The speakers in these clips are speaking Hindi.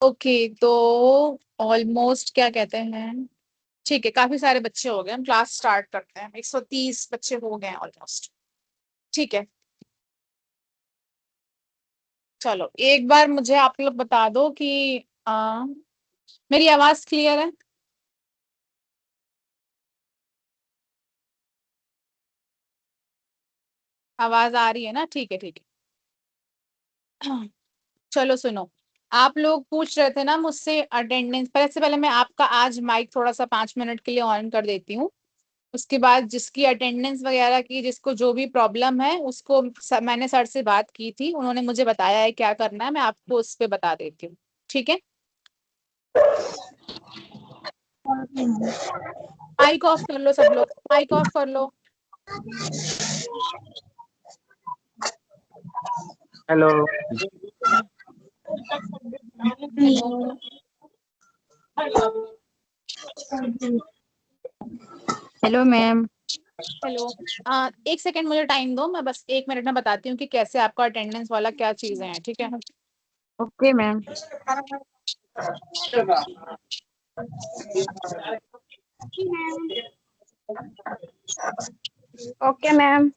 ओके, तो ऑलमोस्ट क्या कहते हैं, ठीक है, काफी सारे बच्चे हो गए, हम क्लास स्टार्ट करते हैं। 130 बच्चे हो गए ऑलमोस्ट। ठीक है, चलो एक बार मुझे आप लोग बता दो कि मेरी आवाज क्लियर है? आवाज आ रही है ना? ठीक है, ठीक है। चलो सुनो, आप लोग पूछ रहे थे ना मुझसे अटेंडेंस। पहले से पहले मैं आपका आज माइक थोड़ा सा 5 मिनट के लिए ऑन कर देती हूँ। उसके बाद जिसकी अटेंडेंस वगैरह की, जिसको जो भी प्रॉब्लम है, उसको मैंने सर से बात की थी, उन्होंने मुझे बताया है क्या करना है, मैं आपको उस पर बता देती हूँ। ठीक है, माइक ऑफ कर लो सब लोग, माइक ऑफ कर लो। हेलो। Hello ma'am. हेलो। एक सेकंड मुझे टाइम दो, मैं बस 1 मिनट में बताती हूँ कि कैसे आपका अटेंडेंस वाला क्या चीजें हैं। ठीक है, okay ma'am. Okay ma'am.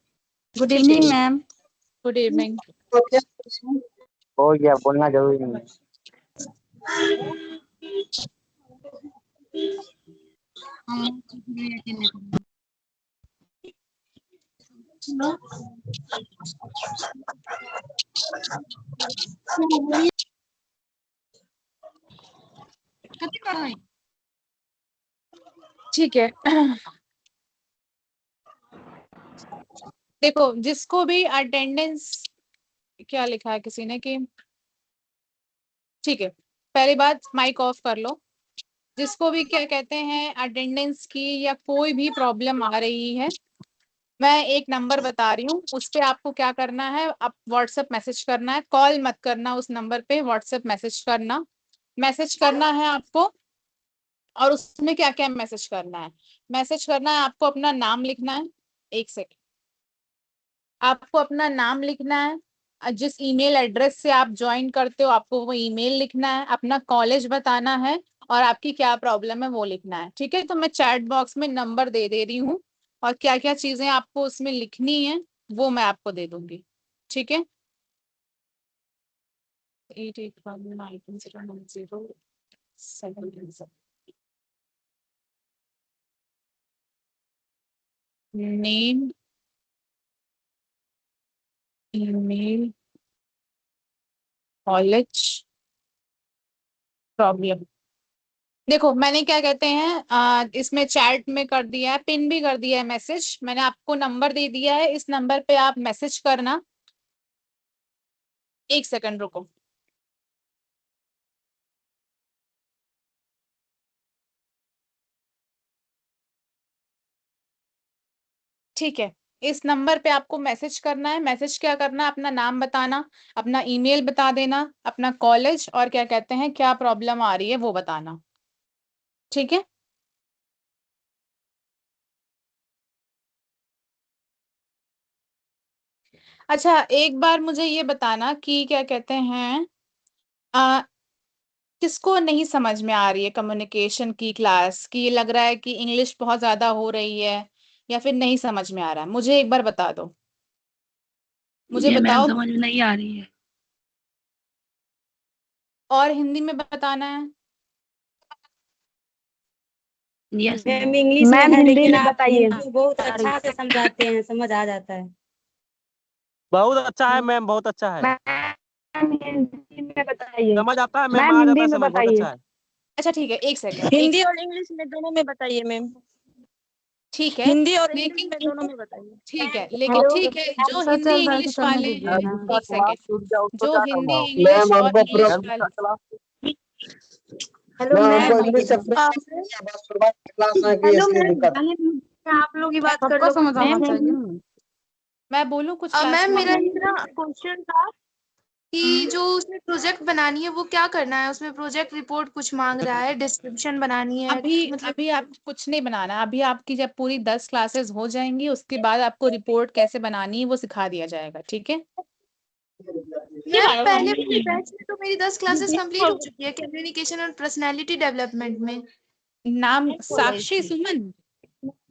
Good ठीक है, इवनिंग मैम। Good evening. हो गया, बोलना जरूरी नहीं है। ठीक है। देखो, जिसको भी अटेंडेंस, क्या लिखा है किसी ने कि, ठीक है, पहली बात माइक ऑफ कर लो। जिसको भी क्या कहते हैं अटेंडेंस की या कोई भी प्रॉब्लम आ रही है, मैं एक नंबर बता रही हूँ, उस पे आपको क्या करना है, आप व्हाट्सएप मैसेज करना है। कॉल मत करना, उस नंबर पे व्हाट्सएप मैसेज करना। मैसेज करना है आपको। और उसमें क्या क्या मैसेज करना है? मैसेज करना है आपको, अपना नाम लिखना है। एक सेकेंड, आपको अपना नाम लिखना है। जिस ईमेल एड्रेस से आप ज्वाइन करते हो, आपको वो ईमेल लिखना है, अपना कॉलेज बताना है, और आपकी क्या प्रॉब्लम है वो लिखना है। ठीक है, तो मैं चैट बॉक्स में नंबर दे रही हूँ, और क्या क्या चीजें आपको उसमें लिखनी है वो मैं आपको दे दूंगी। ठीक है, 881907। Name, email, college, problem. देखो मैंने क्या कहते हैं, इसमें चैट में कर दिया है, पिन भी कर दिया है मैसेज। मैंने आपको नंबर दे दिया है, इस नंबर पे आप मैसेज करना। एक सेकंड रुको। ठीक है, इस नंबर पे आपको मैसेज करना है। मैसेज क्या करना है, अपना नाम बताना, अपना ईमेल बता देना, अपना कॉलेज, और क्या कहते हैं क्या प्रॉब्लम आ रही है वो बताना। ठीक है, अच्छा एक बार मुझे ये बताना कि क्या कहते हैं, आ, किसको नहीं समझ में आ रही है कम्युनिकेशन की क्लास की? लग रहा है कि इंग्लिश बहुत ज्यादा हो रही है, या फिर नहीं समझ में आ रहा है? मुझे एक बार बता दो, मुझे ये मैम बताओ। समझ में नहीं आ रही है। और हिंदी में बताना है। Yes ma'am. मैम इंग्लिश में मैम है, हिंदी लेकिन में आप बताइए। हिंदी बहुत अच्छा से समझाते हैं, समझ आ जाता है। बहुत अच्छा है मैम, बहुत अच्छा है। मैम हिंदी में बताइए। समझ आता है मैम, मैम आ जाता हिंदी है में समझ, बहुत बताइए। अच्छा है। अच्छा ठीक है, एक सेकंड, हिंदी और इंग्लिश में दोनों में बताइए मैम। ठीक है, हिंदी और इंग्लिश लेकिन में दोनों में बताइए। ठीक है, लेकिन हेलो। ठीक है, जो ऐसा हिंदी चल रहा है तो इंग्लिश चलने वाले दीजिए हैं, मैम। एक सेकंड, जो हिंदी इंग्लिश मैम और हमको इंग्लिश वाले, हेलो मैम। हेलो मैम, आप लोग ही बात कर सबको लो समझ आना मैम। चाहिए ना। मैं बोलूं कुछ क्लास मैम में? मेरा एक ना क्वेश्चन था कि जो उसमें प्रोजेक्ट बनानी है वो क्या करना है? उसमें प्रोजेक्ट रिपोर्ट कुछ मांग रहा है, डिस्क्रिप्शन बनानी है, अभी मतलब। अभी आप कुछ नहीं बनाना। अभी आपकी जब पूरी 10 क्लासेस हो जाएंगी, उसके बाद आपको रिपोर्ट कैसे बनानी है वो सिखा दिया जाएगा। ठीक है, मैम पहले वाले बैच में तो मेरी 10 क्लासेस कंप्लीट हो चुकी है कम्युनिकेशन और पर्सनालिटी डेवलपमेंट में। नाम साक्षी सुमन।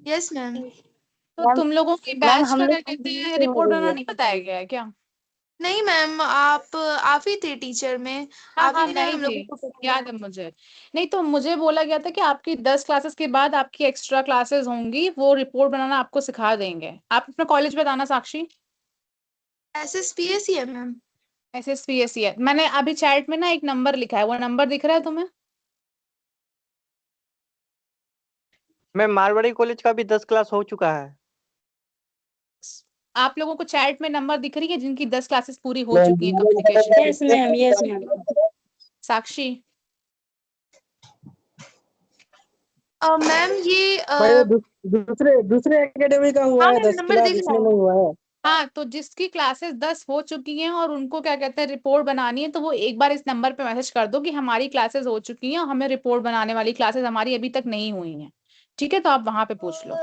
Yes ma'am. तो तुम लोगों की मैम बैच हम का लोग क्या कहते हैं रिपोर्ट बनाना नहीं बताया गया है क्या? नहीं मैम, आप ही थे टीचर में, हाँ आप हाँ ही ने मैं ही हम लोगों थी, को याद है मुझे। नहीं तो मुझे बोला गया था कि आपकी 10 क्लासेस के बाद आपकी एक्स्ट्रा क्लासेस होंगी, वो रिपोर्ट बनाना आपको सिखा देंगे। आप अपना कॉलेज बताना साक्षी। SSPS ही है मैम। SSPSC है। मैंने अभी चैट में ना एक नंबर लिखा है, वो नंबर दिख रहा है तुम्हें? मैम मारवाड़ी कॉलेज का भी 10 क्लास हो चुका है। आप लोगों को चैट में नंबर दिख रही है जिनकी 10 क्लासेस पूरी हो चुकी है communication? Yes ma'am, yes ma'am. Sakshi ma'am ये भाई दूसरे दूसरे एकेडमी का हुआ हाँ है मैम 10 नंबर क्लास, दिख इसमें रहा है। नहीं हुआ है। हाँ, तो जिसकी क्लासेस 10 हो चुकी हैं और उनको क्या कहते हैं रिपोर्ट बनानी है, तो वो एक बार इस नंबर पे मैसेज कर दो कि हमारी क्लासेस हो चुकी हैं और हमें रिपोर्ट बनाने वाली क्लासेस हमारी अभी तक नहीं हुई हैं। ठीक है, तो आप वहां पे पूछ लो।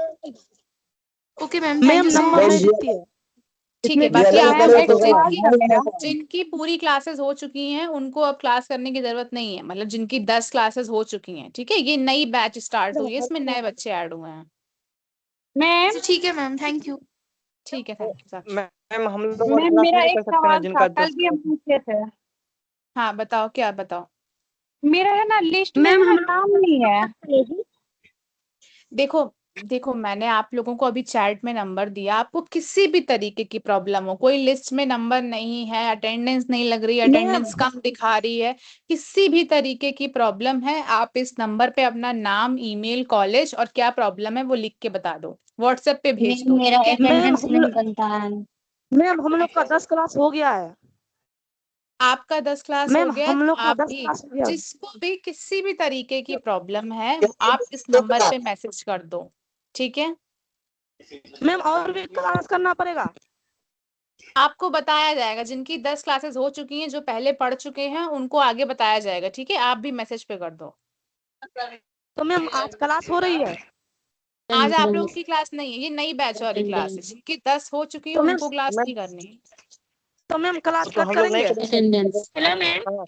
Okay ma'am, thank you so number नहीं मच। दिखती है। ठीक है, इसमें बाकी आप मैम लोग एक जिनकी पूरी क्लासेस हो चुकी हैं उनको अब क्लास करने की जरूरत नहीं है, मतलब जिनकी 10 क्लासेस हो चुकी हैं। ठीक है, ये नई बैच स्टार्ट हुई है, इसमें नए बच्चे ऐड हुए हैं। मैम, ठीक है मैम, थैंक यू। ठीक है, थैंक यू साक्षी। मैम हम लोग और मैम क्लास मेरा नहीं एक कर सकते ना सवाल था, जिनका कल 10 भी हम क्लास। पूछे थे। हाँ बताओ, क्या बताओ? मेरा है ना लिस्ट में है ना नाम नहीं है। देखो देखो, मैंने आप लोगों को अभी चैट में नंबर दिया। आपको किसी भी तरीके की प्रॉब्लम हो, कोई लिस्ट में नंबर नहीं है, अटेंडेंस नहीं लग रही, अटेंडेंस कम दिखा रही है, किसी भी तरीके की प्रॉब्लम है, आप इस नंबर पे अपना नाम, ईमेल, कॉलेज और क्या प्रॉब्लम है वो लिख के बता दो, व्हाट्सएप पे भेज दो। मेरा ठीक है, अटेंडेंस नहीं बनता है। मैम हम लोग का 10 क्लास हो गया है। आपका 10 क्लास हो मैम गया है, हम तो लोग का आप 10 भी क्लास हो गया। जिसको भी किसी भी तरीके की प्रॉब्लम है आप इस नंबर पे मैसेज कर दो। ठीक है, मैम और भी क्लास करना पड़ेगा। आपको बताया जाएगा, जिनकी 10 क्लासेस हो चुकी हैं, जो पहले पढ़ चुके हैं, उनको आगे बताया जाएगा। ठीक है, आप भी मैसेज पे कर दो। तो मैम आज क्लास हो रही है। आज आप लोगों की क्लास नहीं है, ये नई बैच वाली क्लास है। जिनकी 10 हो चुकी है तो मैम उनको क्लास नहीं करनी है। तो मैम क्लास तो कट हम लोग नहीं करेंगे। Attendance. Hello ma'am.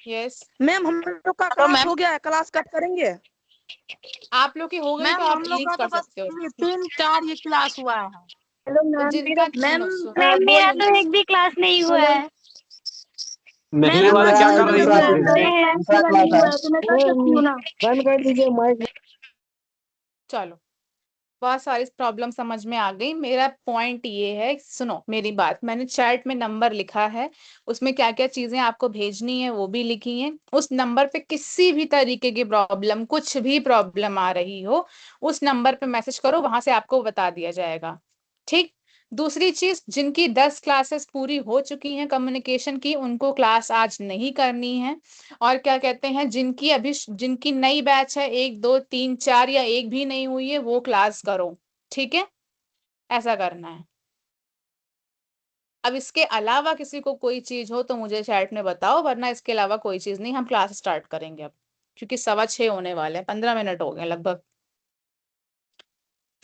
Yes, ma'am हम लोग का क्लास हो गया है, क्लास कट करेंगे। आप लोग की हो गई तो मैम आप हम लोग लीव का तो कर बस सकते हो। 3-4 ये क्लास हुआ है। हेलो तो मैम, जिनका मैम सुनो सुनो मैम मेरा तो एक भी क्लास नहीं हुआ है। नहीं हुआ क्या तो कर रही हुआ थी? है। दूसरा क्लास है तो मैं कर सकती हूँ ना। बंद कर दीजिए माइक। चलो, बहुत सारी प्रॉब्लम समझ में आ गई। मेरा पॉइंट ये है, सुनो मेरी बात, मैंने चैट में नंबर लिखा है, उसमें क्या क्या चीजें आपको भेजनी है वो भी लिखी है। उस नंबर पे किसी भी तरीके की प्रॉब्लम, कुछ भी प्रॉब्लम आ रही हो, उस नंबर पे मैसेज करो, वहां से आपको बता दिया जाएगा। ठीक। दूसरी चीज, जिनकी 10 क्लासेस पूरी हो चुकी हैं कम्युनिकेशन की, उनको क्लास आज नहीं करनी है। और क्या कहते हैं, जिनकी नई बैच है, 1 2 3 4 या एक भी नहीं हुई है, वो क्लास करो। ठीक है, ऐसा करना है। अब इसके अलावा किसी को कोई चीज हो तो मुझे चैट में बताओ, वरना इसके अलावा कोई चीज नहीं, हम क्लास स्टार्ट करेंगे अब, क्योंकि 6:15 होने वाले हैं, 15 मिनट हो गए लगभग।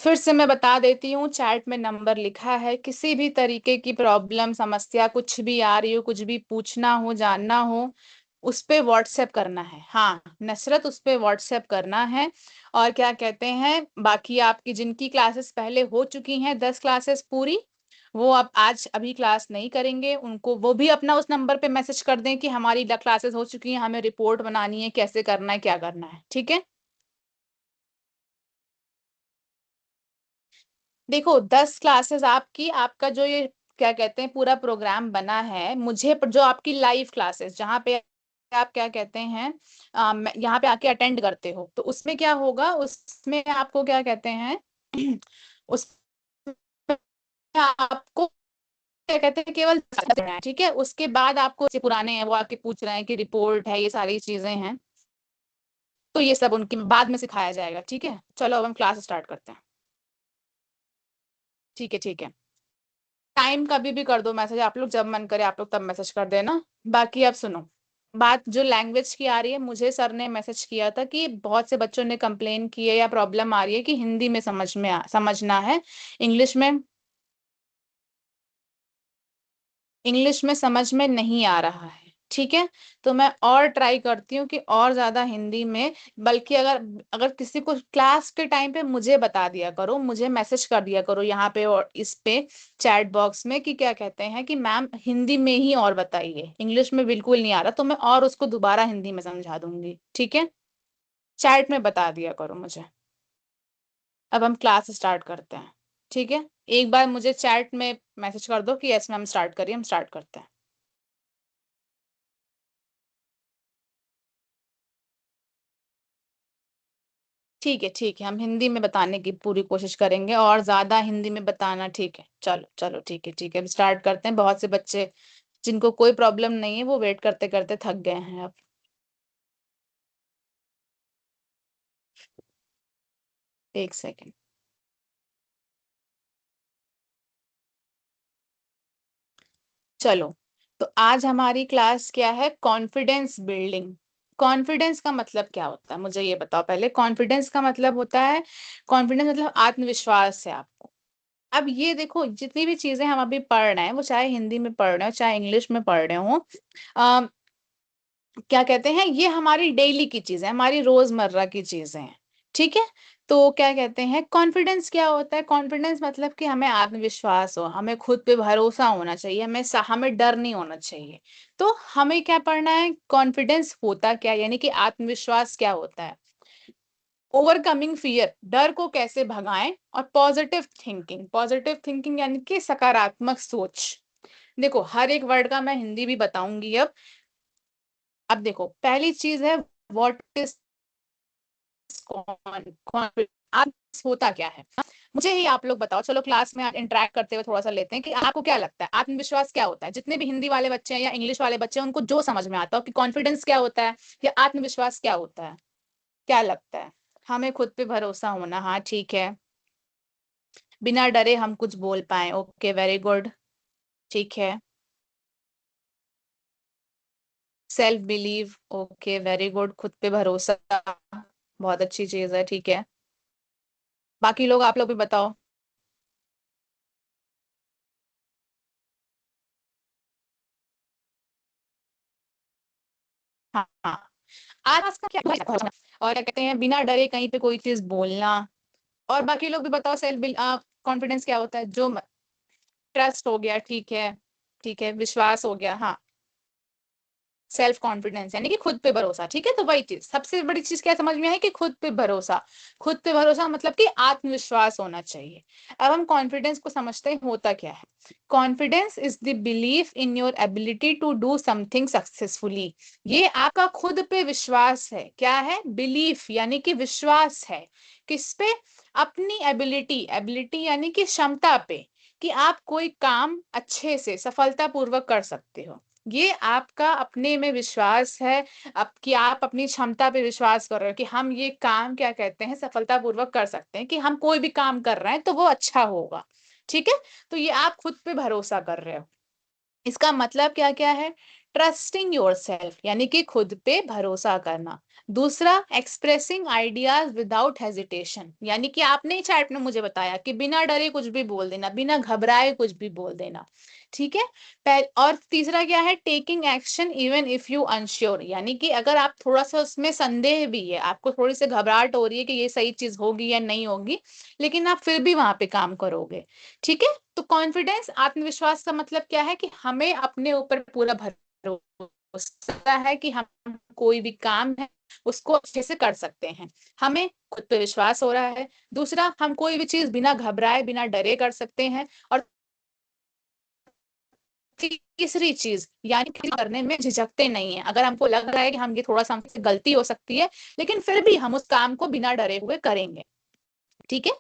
फिर से मैं बता देती हूँ, चैट में नंबर लिखा है, किसी भी तरीके की प्रॉब्लम, समस्या कुछ भी आ रही हो, कुछ भी पूछना हो, जानना हो, उस पे व्हाट्सएप करना है। हाँ नसरत, उस पे व्हाट्सएप करना है। और क्या कहते हैं, बाकी आपकी जिनकी क्लासेस पहले हो चुकी हैं 10 क्लासेस पूरी, वो अब आज अभी क्लास नहीं करेंगे, उनको वो भी अपना उस नंबर पे मैसेज कर दें कि हमारी क्लासेस हो चुकी हैं, हमें रिपोर्ट बनानी है, कैसे करना है, क्या करना है। ठीक है, देखो 10 क्लासेस आपकी, आपका जो ये क्या कहते हैं पूरा प्रोग्राम बना है, मुझे जो आपकी लाइव क्लासेस जहाँ पे आप क्या कहते हैं यहाँ पे आके अटेंड करते हो, तो उसमें क्या होगा, उसमें आपको क्या कहते हैं उसमें आपको क्या कहते हैं केवल देना है। ठीक है, उसके बाद आपको जो पुराने हैं वो आके पूछ रहे हैं कि रिपोर्ट है, ये सारी चीजें हैं, तो ये सब उनकी बाद में सिखाया जाएगा। ठीक है, चलो अब हम क्लास स्टार्ट करते हैं। ठीक है, ठीक है, टाइम कभी भी कर दो मैसेज, आप लोग जब मन करे आप लोग तब मैसेज कर देना। बाकी अब सुनो, बात जो लैंग्वेज की आ रही है, मुझे सर ने मैसेज किया था कि बहुत से बच्चों ने कंप्लेन की है या प्रॉब्लम आ रही है कि हिंदी में समझना है, इंग्लिश में इंग्लिश में समझ में नहीं आ रहा है, ठीक है, तो मैं और ट्राई करती हूँ कि और ज्यादा हिंदी में, बल्कि अगर अगर किसी को क्लास के टाइम पे मुझे बता दिया करो, मुझे मैसेज कर दिया करो यहाँ पे और इस पे चैट बॉक्स में कि क्या कहते हैं कि मैम हिंदी में ही और बताइए, इंग्लिश में बिल्कुल नहीं आ रहा, तो मैं और उसको दोबारा हिंदी में समझा दूंगी, ठीक है, चैट में बता दिया करो मुझे। अब हम क्लास स्टार्ट करते हैं, ठीक है, एक बार मुझे चैट में मैसेज कर दो कि यस मैम स्टार्ट करिए, हम स्टार्ट करते हैं। ठीक है, हम हिंदी में बताने की पूरी कोशिश करेंगे और ज्यादा हिंदी में बताना, ठीक है, चलो चलो ठीक है, अब स्टार्ट करते हैं। बहुत से बच्चे जिनको कोई प्रॉब्लम नहीं है वो वेट करते करते थक गए हैं अब। एक सेकेंड। चलो, तो आज हमारी क्लास क्या है, कॉन्फिडेंस बिल्डिंग। कॉन्फिडेंस का मतलब क्या होता है मुझे ये बताओ पहले। कॉन्फिडेंस का मतलब होता है, कॉन्फिडेंस मतलब आत्मविश्वास है आपको। अब ये देखो, जितनी भी चीजें हम अभी पढ़ रहे हैं वो चाहे हिंदी में पढ़ रहे हो चाहे इंग्लिश में पढ़ रहे हो, क्या कहते हैं, ये हमारी डेली की चीजें, हमारी रोजमर्रा की चीजें हैं, ठीक है। तो क्या कहते हैं, कॉन्फिडेंस क्या होता है, कॉन्फिडेंस मतलब कि हमें आत्मविश्वास हो, हमें खुद पे भरोसा होना चाहिए, हमें डर नहीं होना चाहिए। तो हमें क्या पढ़ना है, कॉन्फिडेंस होता क्या, यानी कि आत्मविश्वास क्या होता है, ओवरकमिंग फियर, डर को कैसे भगाएं, और पॉजिटिव थिंकिंग यानी कि सकारात्मक सोच। देखो, हर एक वर्ड का मैं हिंदी भी बताऊंगी अब देखो, पहली चीज है व्हाट इज कॉन्फिडेंस, होता क्या है, मुझे ही आप लोग बताओ। चलो क्लास में इंटरेक्ट करते हुए थोड़ा सा लेते हैं कि आपको क्या लगता है आत्मविश्वास क्या होता है। जितने भी हिंदी वाले बच्चे हैं या इंग्लिश वाले बच्चे हैं, उनको जो समझ में आता हो कि कॉन्फिडेंस क्या होता है या आत्मविश्वास क्या होता है, क्या लगता है। हमें खुद पे भरोसा होना, हाँ ठीक है, बिना डरे हम कुछ बोल पाए, ओके वेरी गुड, ठीक है, self believe, okay very good, खुद पे भरोसा बहुत अच्छी चीज है, ठीक है। बाकी लोग, आप लोग भी बताओ। हाँ हाँ, आसपास का क्या और क्या कहते हैं, बिना डरे कहीं पे कोई चीज बोलना। और बाकी लोग भी बताओ, सेल्फ कॉन्फिडेंस क्या होता है, जो ट्रस्ट हो गया, ठीक है, ठीक है, विश्वास हो गया, हाँ, सेल्फ कॉन्फिडेंस यानी कि खुद पे भरोसा, ठीक है। तो वही चीज, सबसे बड़ी चीज क्या समझ में है कि खुद पे भरोसा, खुद पे भरोसा मतलब कि आत्मविश्वास होना चाहिए। अब हम कॉन्फिडेंस को समझते हैं होता क्या है। Confidence is the belief in your ability to do something successfully. ये आपका खुद पे विश्वास है, क्या है, बिलीफ यानी कि विश्वास है, किस पे, अपनी एबिलिटी यानी कि क्षमता पे, कि आप कोई काम अच्छे से सफलतापूर्वक कर सकते हो। ये आपका अपने में विश्वास है, अब कि आप अपनी क्षमता पे विश्वास कर रहे हो कि हम ये काम क्या कहते हैं सफलतापूर्वक कर सकते हैं, कि हम कोई भी काम कर रहे हैं तो वो अच्छा होगा, ठीक है। तो ये आप खुद पे भरोसा कर रहे हो। इसका मतलब क्या क्या है, ट्रस्टिंग योर सेल्फ यानी कि खुद पे भरोसा करना। दूसरा, एक्सप्रेसिंग आइडियाज विदाउट हेजिटेशन, यानी कि आपने ही चैट में मुझे बताया कि बिना डरे कुछ भी बोल देना, बिना घबराए कुछ भी बोल देना, ठीक है। और तीसरा क्या है, taking action even if you unsure, यानी कि अगर आप थोड़ा सा उसमें संदेह भी है, आपको थोड़ी सी घबराहट हो रही है कि ये सही चीज होगी या नहीं होगी, लेकिन आप फिर भी वहां पे काम करोगे, ठीक है। तो कॉन्फिडेंस, आत्मविश्वास का मतलब क्या है कि हमें अपने ऊपर पूरा भरोसा है कि हम कोई भी काम है उसको अच्छे से कर सकते हैं, हमें खुद पे विश्वास हो रहा है। दूसरा, हम कोई भी चीज बिना घबराए बिना डरे कर सकते हैं। और तीसरी चीज, यानी कि करने में झिझकते नहीं है, अगर हमको लग रहा है कि हम ये थोड़ा सा हमसे गलती हो सकती है, लेकिन फिर भी हम उस काम को बिना डरे हुए करेंगे, ठीक है।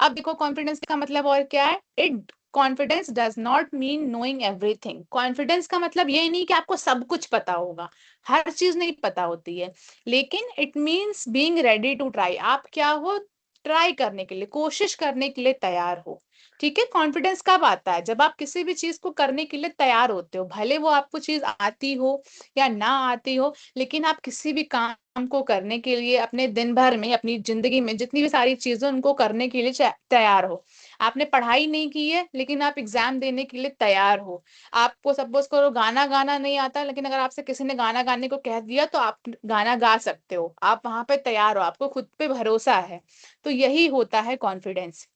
अब देखो, कॉन्फिडेंस का मतलब और क्या है, it confidence does not mean knowing everything. Confidence का मतलब ये नहीं कि आपको सब कुछ पता होगा, हर चीज नहीं पता होती है, लेकिन it means being ready to try, आप क्या हो, ट्राई करने के लिए, कोशिश करने के लिए तैयार हो, ठीक है। कॉन्फिडेंस कब आता है, जब आप किसी भी चीज को करने के लिए तैयार होते हो, भले वो आपको चीज आती हो या ना आती हो, लेकिन आप किसी भी काम को करने के लिए अपने दिन भर में, अपनी जिंदगी में जितनी भी सारी चीजें उनको करने के लिए तैयार हो। आपने पढ़ाई नहीं की है लेकिन आप एग्जाम देने के लिए तैयार हो। आपको सपोज करो गाना गाना नहीं आता, लेकिन अगर आपसे किसी ने गाना गाने को कह दिया तो आप गाना गा सकते हो, आप वहां पे तैयार हो, आपको खुद पे भरोसा है। तो यही होता है कॉन्फिडेंस।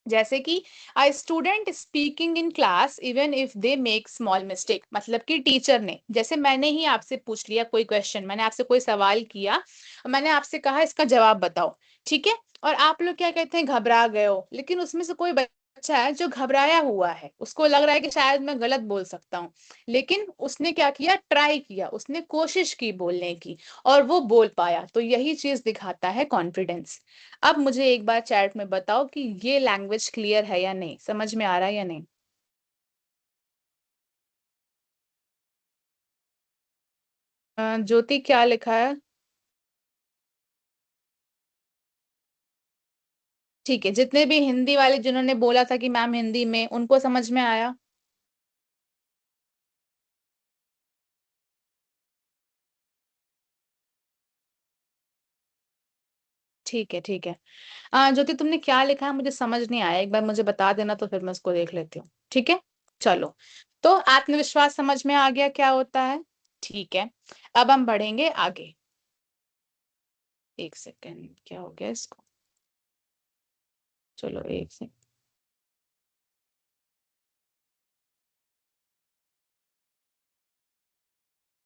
जैसे कि a student speaking in class even if they make small mistake, मतलब कि टीचर ने, जैसे मैंने ही आपसे पूछ लिया कोई क्वेश्चन, मैंने आपसे कोई सवाल किया और मैंने आपसे कहा इसका जवाब बताओ, ठीक है, और आप लोग क्या कहते हैं घबरा गए हो, लेकिन उसमें से कोई बच्चा है जो घबराया हुआ है, उसको लग रहा है कि शायद मैं गलत बोल सकता हूँ, लेकिन उसने क्या किया, ट्राई किया, उसने कोशिश की बोलने की और वो बोल पाया। तो यही चीज दिखाता है कॉन्फिडेंस। अब मुझे एक बार चैट में बताओ कि ये लैंग्वेज क्लियर है या नहीं, समझ में आ रहा है या नहीं। ज्योति क्या लिखा है? ठीक है, जितने भी हिंदी वाले जिन्होंने बोला था कि मैम हिंदी में, उनको समझ में आया? ठीक है ठीक है। ज्योति तुमने क्या लिखा है मुझे समझ नहीं आया, एक बार मुझे बता देना तो फिर मैं उसको देख लेती हूँ, ठीक है। चलो, तो आत्मविश्वास समझ में आ गया क्या होता है, ठीक है। अब हम बढ़ेंगे आगे। एक सेकेंड, क्या हो गया इसको, चलो एक सेकेंड।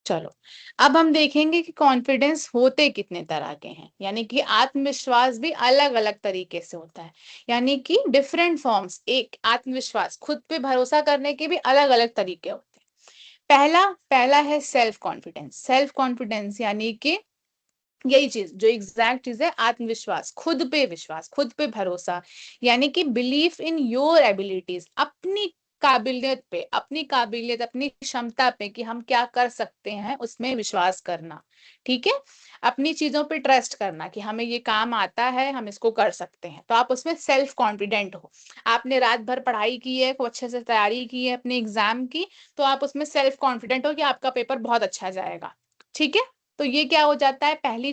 चलो, अब हम देखेंगे कि कॉन्फिडेंस होते कितने तरह के हैं, यानी कि आत्मविश्वास भी अलग अलग तरीके से होता है, यानी कि डिफरेंट फॉर्म्स। एक आत्मविश्वास, खुद पे भरोसा करने के भी अलग अलग तरीके होते हैं। पहला पहला है सेल्फ कॉन्फिडेंस। सेल्फ कॉन्फिडेंस यानी कि यही चीज जो एग्जैक्ट चीज है, आत्मविश्वास, खुद पे विश्वास, खुद पे भरोसा, यानी कि बिलीफ इन योर एबिलिटीज, अपनी काबिलियत पे, अपनी काबिलियत, अपनी क्षमता पे कि हम क्या कर सकते हैं उसमें विश्वास करना, ठीक है। अपनी चीजों पे ट्रस्ट करना कि हमें ये काम आता है, हम इसको कर सकते हैं, तो आप उसमें सेल्फ कॉन्फिडेंट हो। आपने रात भर पढ़ाई की है, खूब अच्छे से तैयारी की है अपने एग्जाम की, तो आप उसमें सेल्फ कॉन्फिडेंट हो कि आपका पेपर बहुत अच्छा जाएगा, ठीक है। तो ये क्या हो जाता है, पहली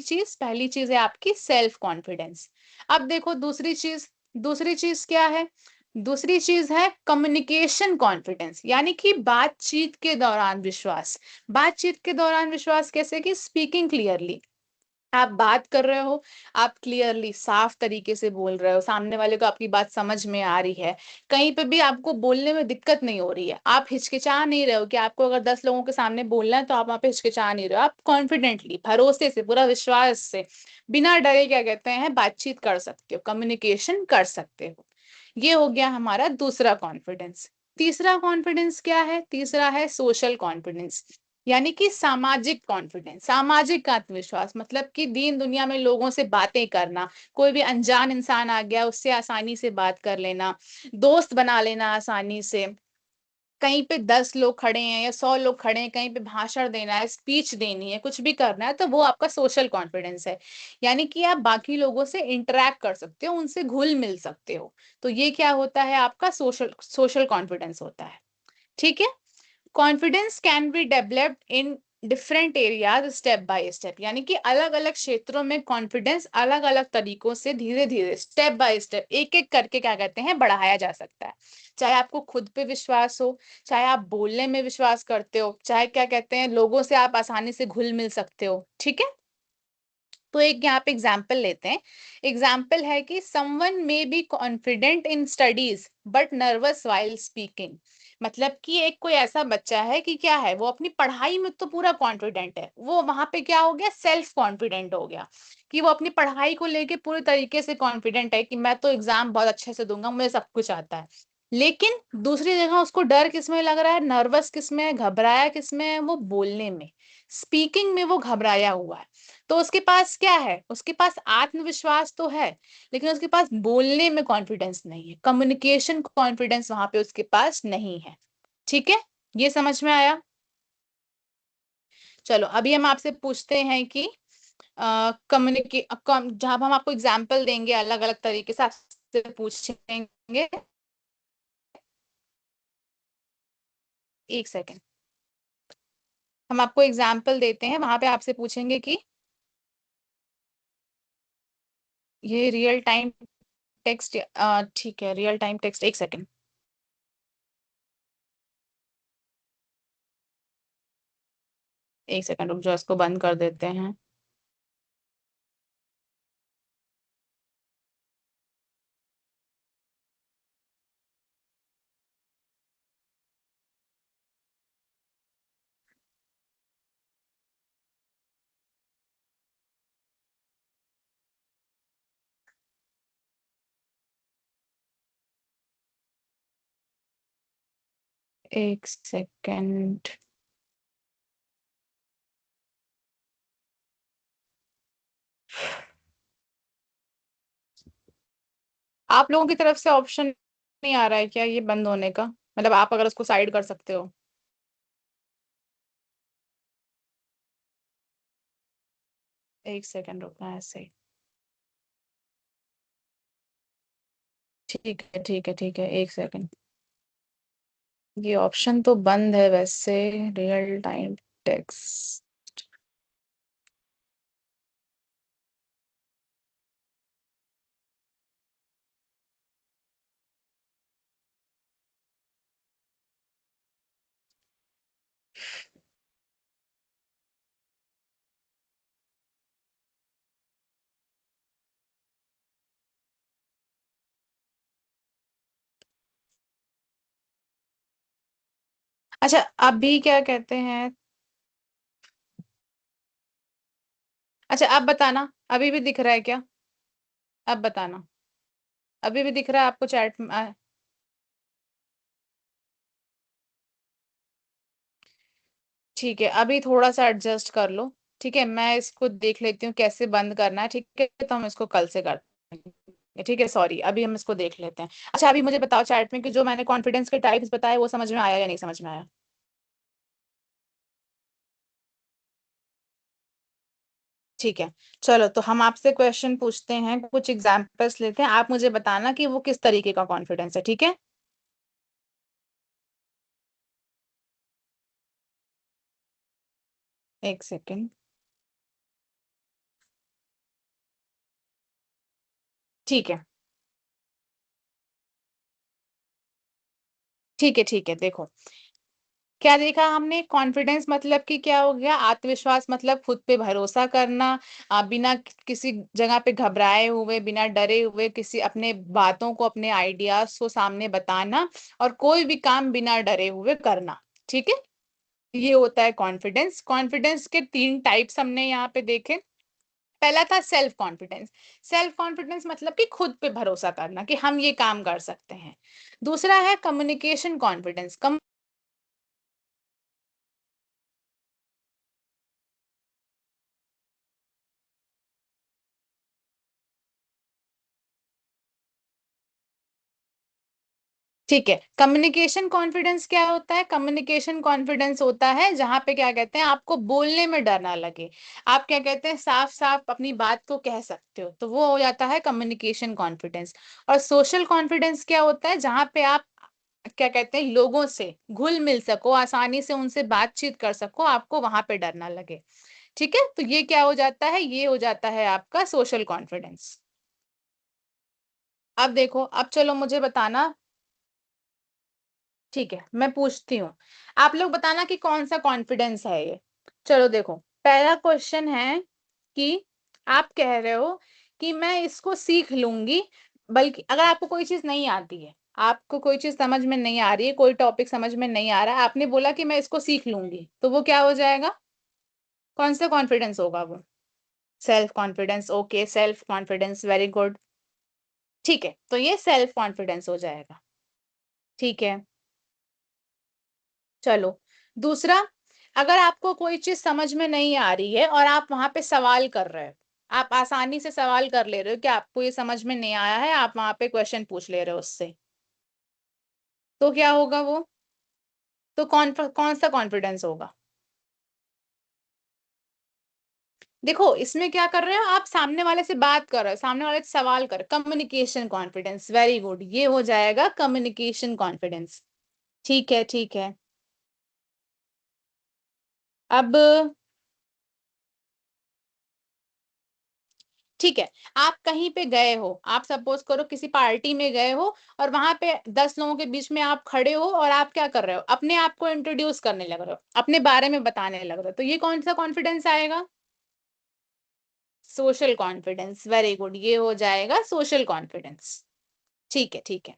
चीज है आपकी सेल्फ कॉन्फिडेंस। अब देखो दूसरी चीज, दूसरी चीज क्या है, दूसरी चीज है कम्युनिकेशन कॉन्फिडेंस, यानी कि बातचीत के दौरान विश्वास। बातचीत के दौरान विश्वास कैसे, कि स्पीकिंग क्लियरली, आप बात कर रहे हो, आप क्लियरली साफ तरीके से बोल रहे हो, सामने वाले को आपकी बात समझ में आ रही है, कहीं पे भी आपको बोलने में दिक्कत नहीं हो रही है, आप हिचकिचा नहीं रहे हो कि आपको अगर 10 लोगों के सामने बोलना है तो आप वहां पे हिचकिचा नहीं रहे हो, आप कॉन्फिडेंटली, भरोसे से, पूरा विश्वास से, बिना डरे क्या कहते हैं बातचीत कर सकते हो, कम्युनिकेशन कर सकते हो। ये हो गया हमारा दूसरा कॉन्फिडेंस। तीसरा कॉन्फिडेंस क्या है, तीसरा है सोशल कॉन्फिडेंस, यानी कि सामाजिक कॉन्फिडेंस, सामाजिक आत्मविश्वास, मतलब कि दीन दुनिया में लोगों से बातें करना, कोई भी अनजान इंसान आ गया उससे आसानी से बात कर लेना, दोस्त बना लेना आसानी से, कहीं पे 10 लोग खड़े हैं या 100 लोग खड़े हैं, कहीं पे भाषण देना है, स्पीच देनी है, कुछ भी करना है, तो वो आपका सोशल कॉन्फिडेंस है, यानी कि आप बाकी लोगों से इंटरेक्ट कर सकते हो, उनसे घुल मिल सकते हो। तो ये क्या होता है, आपका सोशल सोशल कॉन्फिडेंस होता है, ठीक है। Confidence can be developed in different areas step by step, यानी कि अलग अलग क्षेत्रों में कॉन्फिडेंस अलग अलग तरीकों से धीरे धीरे, स्टेप बाय स्टेप, एक एक करके क्या कहते हैं बढ़ाया जा सकता है। चाहे आपको खुद पे विश्वास हो, चाहे आप बोलने में विश्वास करते हो, चाहे क्या कहते हैं लोगों से आप आसानी से घुल मिल सकते हो, ठीक है। तो एक यहाँ पे एग्जाम्पल लेते हैं। एग्जाम्पल है कि someone may be confident in studies but nervous while speaking, मतलब कि एक कोई ऐसा बच्चा है कि क्या है, वो अपनी पढ़ाई में तो पूरा कॉन्फिडेंट है, वो वहां पे क्या हो गया, सेल्फ कॉन्फिडेंट हो गया, कि वो अपनी पढ़ाई को लेके पूरे तरीके से कॉन्फिडेंट है कि मैं तो एग्जाम बहुत अच्छे से दूंगा, मुझे सब कुछ आता है। लेकिन दूसरी जगह उसको डर किस में लग रहा है, नर्वस किस में है, घबराया किस में है, वो बोलने में, स्पीकिंग में वो घबराया हुआ है। तो उसके पास क्या है, उसके पास आत्मविश्वास तो है, लेकिन उसके पास बोलने में कॉन्फिडेंस नहीं है, कम्युनिकेशन कॉन्फिडेंस वहां पे उसके पास नहीं है, ठीक है। ये समझ में आया? चलो अभी हम आपसे पूछते हैं कि कम्युनिके जहां हम आपको एग्जाम्पल देंगे अलग अलग तरीके से आपसे पूछेंगे। एक सेकेंड, हम आपको एग्जाम्पल देते हैं, वहां पे आपसे पूछेंगे कि ये रियल टाइम टेक्स्ट, ठीक है, रियल टाइम टेक्स्ट, एक सेकेंड। एक सेकंड रुक जाओ, इसको बंद कर देते हैं। एक सेकंड। आप लोगों की तरफ से ऑप्शन नहीं आ रहा है क्या ये बंद होने का? मतलब आप अगर उसको साइड कर सकते हो। एक सेकंड रुकना, ऐसे। ठीक है ठीक है ठीक है, एक सेकंड। ये ऑप्शन तो बंद है वैसे, रियल टाइम टेक्स्ट। अच्छा, अभी क्या कहते हैं? अच्छा, आप बताना, अभी भी दिख रहा है क्या? अब बताना, अभी भी दिख रहा है आपको चैट में? ठीक है, अभी थोड़ा सा एडजस्ट कर लो। ठीक है, मैं इसको देख लेती हूँ कैसे बंद करना है। ठीक है, तो हम इसको कल से करते हैं। ठीक है, सॉरी, अभी हम इसको देख लेते हैं। अच्छा, अभी मुझे बताओ चैट में कि जो मैंने कॉन्फिडेंस के टाइप्स बताए वो समझ में आया या नहीं समझ में आया? ठीक है, चलो तो हम आपसे क्वेश्चन पूछते हैं, कुछ एग्जांपल्स लेते हैं, आप मुझे बताना कि वो किस तरीके का कॉन्फिडेंस है। ठीक है, एक सेकेंड। ठीक है ठीक है ठीक है, देखो क्या देखा हमने। कॉन्फिडेंस मतलब कि क्या हो गया? आत्मविश्वास मतलब खुद पे भरोसा करना, बिना किसी जगह पे घबराए हुए, बिना डरे हुए, किसी अपने बातों को, अपने आइडियाज को सामने बताना, और कोई भी काम बिना डरे हुए करना। ठीक है, ये होता है कॉन्फिडेंस। कॉन्फिडेंस के तीन टाइप्स हमने यहाँ पे देखे। पहला था सेल्फ कॉन्फिडेंस। सेल्फ कॉन्फिडेंस मतलब कि खुद पे भरोसा करना कि हम ये काम कर सकते हैं। दूसरा है कम्युनिकेशन कॉन्फिडेंस। ठीक है, कम्युनिकेशन कॉन्फिडेंस क्या होता है? कम्युनिकेशन कॉन्फिडेंस होता है जहां पे क्या कहते हैं, आपको बोलने में डर ना लगे, आप क्या कहते हैं साफ साफ अपनी बात को कह सकते हो, तो वो हो जाता है कम्युनिकेशन कॉन्फिडेंस। और सोशल कॉन्फिडेंस क्या होता है? जहां पे आप क्या कहते हैं लोगों से घुल मिल सको, आसानी से उनसे बातचीत कर सको, आपको वहां पे डर ना लगे। ठीक है, तो ये क्या हो जाता है? ये हो जाता है आपका सोशल कॉन्फिडेंस। अब देखो, अब चलो मुझे बताना। ठीक है, मैं पूछती हूँ, आप लोग बताना कि कौन सा कॉन्फिडेंस है ये। चलो देखो, पहला क्वेश्चन है कि आप कह रहे हो कि मैं इसको सीख लूंगी। बल्कि अगर आपको कोई चीज नहीं आती है, आपको कोई चीज समझ में नहीं आ रही है, कोई टॉपिक समझ में नहीं आ रहा है, आपने बोला कि मैं इसको सीख लूंगी, तो वो क्या हो जाएगा? कौन सा कॉन्फिडेंस होगा वो? Self confidence. Okay, self confidence, very good. ठीक है, तो ये सेल्फ कॉन्फिडेंस हो जाएगा। ठीक है, चलो दूसरा, अगर आपको कोई चीज समझ में नहीं आ रही है और आप वहां पे सवाल कर रहे हो, आप आसानी से सवाल कर ले रहे हो कि आपको ये समझ में नहीं आया है, आप वहां पे क्वेश्चन पूछ ले रहे हो उससे, तो क्या होगा वो? तो कौन सा कॉन्फिडेंस होगा? देखो, इसमें क्या कर रहे हो, आप सामने वाले से बात कर रहे हो, सामने वाले से सवाल कर, कम्युनिकेशन कॉन्फिडेंस, वेरी गुड, ये हो जाएगा कम्युनिकेशन कॉन्फिडेंस। ठीक है ठीक है। अब ठीक है, आप कहीं पे गए हो, आप सपोज करो किसी पार्टी में गए हो और वहां पे 10 लोगों के बीच में आप खड़े हो और आप क्या कर रहे हो, अपने आप को इंट्रोड्यूस करने लग रहे हो, अपने बारे में बताने लग रहे हो, तो ये कौन सा कॉन्फिडेंस आएगा? Social confidence. वेरी गुड, ये हो जाएगा सोशल कॉन्फिडेंस। ठीक है, ठीक है।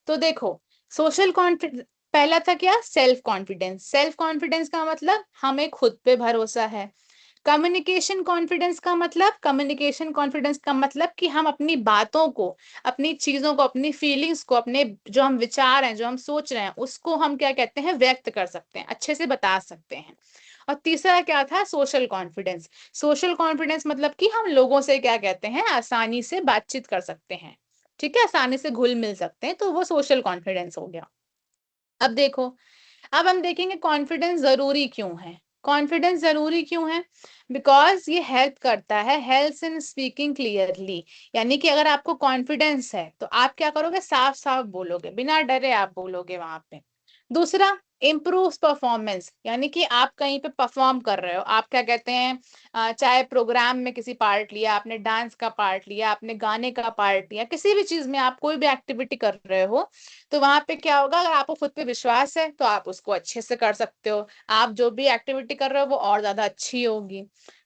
तो देखो, सोशल कॉन्फिडेंस पहला था क्या? Self confidence. सेल्फ कॉन्फिडेंस का मतलब हमें खुद पे भरोसा है। कम्युनिकेशन कॉन्फिडेंस का मतलब, कम्युनिकेशन कॉन्फिडेंस का मतलब कि हम अपनी बातों को, अपनी चीजों को, अपनी फीलिंग्स को, अपने जो हम विचार हैं, जो हम सोच रहे हैं, उसको हम क्या कहते हैं, व्यक्त कर सकते हैं, अच्छे से बता सकते हैं। और तीसरा क्या था? Social confidence. सोशल कॉन्फिडेंस मतलब कि हम लोगों से क्या कहते हैं, आसानी से बातचीत कर सकते हैं, ठीक है, आसानी से घुल मिल सकते हैं, तो वो सोशल कॉन्फिडेंस हो गया। अब देखो, अब हम देखेंगे कॉन्फिडेंस जरूरी क्यों है। कॉन्फिडेंस जरूरी क्यों है? बिकॉज ये हेल्प करता है, हेल्प्स इन स्पीकिंग क्लियरली। यानी कि अगर आपको कॉन्फिडेंस है तो आप क्या करोगे, साफ साफ बोलोगे, बिना डरे आप बोलोगे वहां पे। दूसरा, इम्प्रूव परफॉर्मेंस, यानी कि आप कहीं पे परफॉर्म कर रहे हो, आप क्या कहते हैं, चाहे प्रोग्राम में किसी पार्ट लिया आपने, डांस का पार्ट लिया आपने, गाने का पार्ट लिया, किसी भी चीज में आप कोई भी एक्टिविटी कर रहे हो, तो वहां पे क्या होगा, अगर आपको खुद पे विश्वास है तो आप उसको अच्छे से कर सकते हो, आप जो भी एक्टिविटी कर रहे हो वो और ज्यादा अच्छी होगी।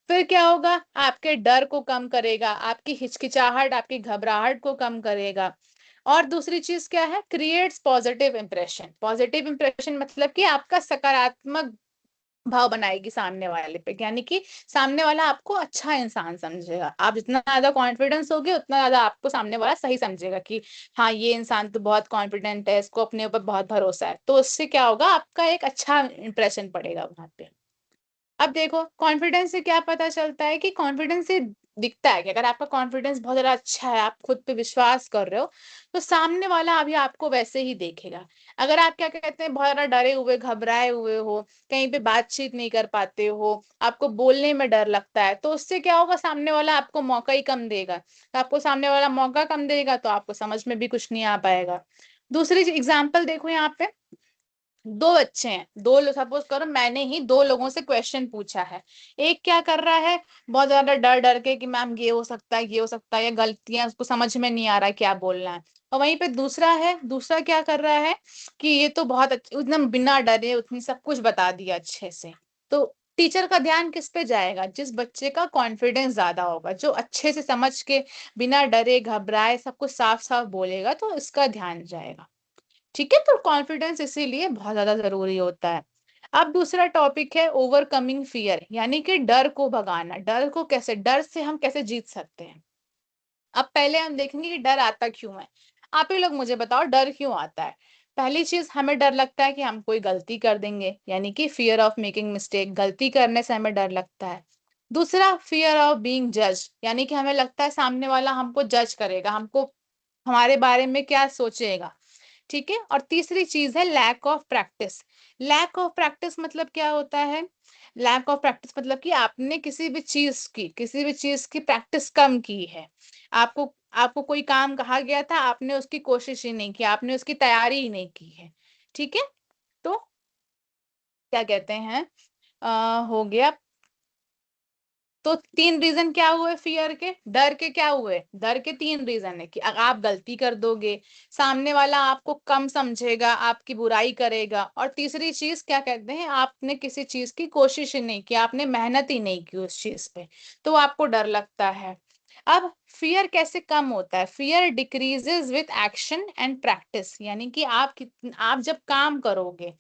फिर क्या होगा, आपके डर को कम करेगा, आपकी हिचकिचाहट, आपकी घबराहट को कम करेगा। और दूसरी चीज क्या है, creates positive impression. Positive impression मतलब कि आपका सकारात्मक भाव बनाएगी सामने वाले पे, यानी कि सामने वाला आपको अच्छा इंसान समझेगा। आप जितना ज्यादा कॉन्फिडेंस होगे उतना ज्यादा आपको सामने वाला सही समझेगा कि हाँ, ये इंसान तो बहुत कॉन्फिडेंट है, इसको अपने ऊपर बहुत भरोसा है, तो उससे क्या होगा, आपका एक अच्छा इंप्रेशन पड़ेगा वहां पे। अब देखो, कॉन्फिडेंस से क्या पता चलता है कि कॉन्फिडेंस से दिखता है कि अगर आपका कॉन्फिडेंस बहुत ज्यादा अच्छा है, आप खुद पे विश्वास कर रहे हो, तो सामने वाला अभी आपको वैसे ही देखेगा। अगर आप क्या कहते हैं, बहुत ज्यादा डरे हुए, घबराए हुए हो, कहीं पे बातचीत नहीं कर पाते हो, आपको बोलने में डर लगता है, तो उससे क्या होगा, सामने वाला आपको मौका ही कम देगा। तो आपको सामने वाला मौका कम देगा तो आपको समझ में भी कुछ नहीं आ पाएगा। दूसरी एग्जाम्पल देखो यहाँ पे, दो बच्चे हैं, दो लोग, सपोज करो मैंने ही दो लोगों से क्वेश्चन पूछा है। एक क्या कर रहा है, बहुत ज्यादा डर डर के कि मैम ये हो सकता है, ये हो सकता है, या गलतियां, उसको समझ में नहीं आ रहा है क्या बोलना है। और वहीं पे दूसरा है, दूसरा क्या कर रहा है कि ये तो बहुत एकदम बिना डरे उसने सब कुछ बता दिया अच्छे से। तो टीचर का ध्यान किस पे जाएगा? जिस बच्चे का कॉन्फिडेंस ज्यादा होगा, जो अच्छे से समझ के बिना डरे घबराए सब कुछ साफ साफ बोलेगा, तो इसका ध्यान जाएगा। ठीक है, तो कॉन्फिडेंस इसीलिए बहुत ज्यादा जरूरी होता है। अब दूसरा टॉपिक है ओवरकमिंग फियर, यानी कि डर को भगाना। डर को कैसे, डर से हम कैसे जीत सकते हैं। अब पहले हम देखेंगे कि डर आता क्यों है। आप ही लोग मुझे बताओ, डर क्यों आता है? पहली चीज, हमें डर लगता है कि हम कोई गलती कर देंगे, यानी कि फियर ऑफ मेकिंग मिस्टेक, गलती करने से हमें डर लगता है। दूसरा, फियर ऑफ बीइंग जज, यानी कि हमें लगता है सामने वाला हमको जज करेगा, हमको हमारे बारे में क्या सोचेगा। ठीक है, और तीसरी चीज है lack of practice. Lack of practice मतलब क्या होता है? लैक ऑफ प्रैक्टिस मतलब कि आपने किसी भी चीज की प्रैक्टिस कम की है। आपको आपको कोई काम कहा गया था, आपने उसकी कोशिश ही नहीं की, आपने उसकी तैयारी ही नहीं की है। ठीक है, तो क्या कहते हैं, हो गया। तो तीन रीजन क्या हुए फियर के, डर के क्या हुए, डर के तीन रीजन है कि अगर आप गलती कर दोगे, सामने वाला आपको कम समझेगा, आपकी बुराई करेगा, और तीसरी चीज क्या कहते हैं, आपने किसी चीज की कोशिश ही नहीं की, आपने मेहनत ही नहीं की उस चीज पे, तो आपको डर लगता है। अब फियर कैसे कम होता है? Fear decreases with action and practice, यानी कि आप जब काम करोगे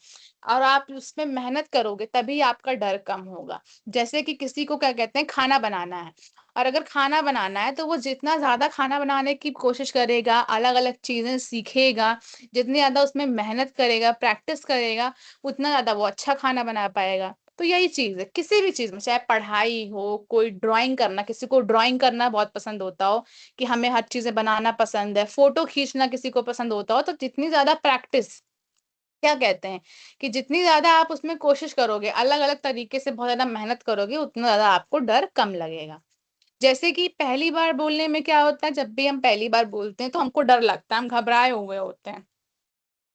और आप उसमें मेहनत करोगे तभी आपका डर कम होगा। जैसे कि किसी को क्या कहते हैं, खाना बनाना है, और अगर खाना बनाना है तो वो जितना ज्यादा खाना बनाने की कोशिश करेगा, अलग अलग चीजें सीखेगा, जितनी ज्यादा उसमें मेहनत करेगा, प्रैक्टिस करेगा, उतना ज्यादा वो अच्छा खाना बना पाएगा। तो यही चीज है किसी भी चीज में, चाहे पढ़ाई हो, कोई ड्राइंग करना, किसी को ड्राइंग करना बहुत पसंद होता हो कि हमें हर चीजें बनाना पसंद है, फोटो खींचना किसी को पसंद होता हो, तो जितनी ज्यादा प्रैक्टिस, क्या कहते हैं कि जितनी ज्यादा आप उसमें कोशिश करोगे, अलग अलग तरीके से बहुत ज्यादा मेहनत करोगे, उतना ज्यादा आपको डर कम लगेगा। जैसे कि पहली बार बोलने में क्या होता है, जब भी हम पहली बार बोलते हैं तो हमको डर लगता है, हम घबराए हुए होते हैं।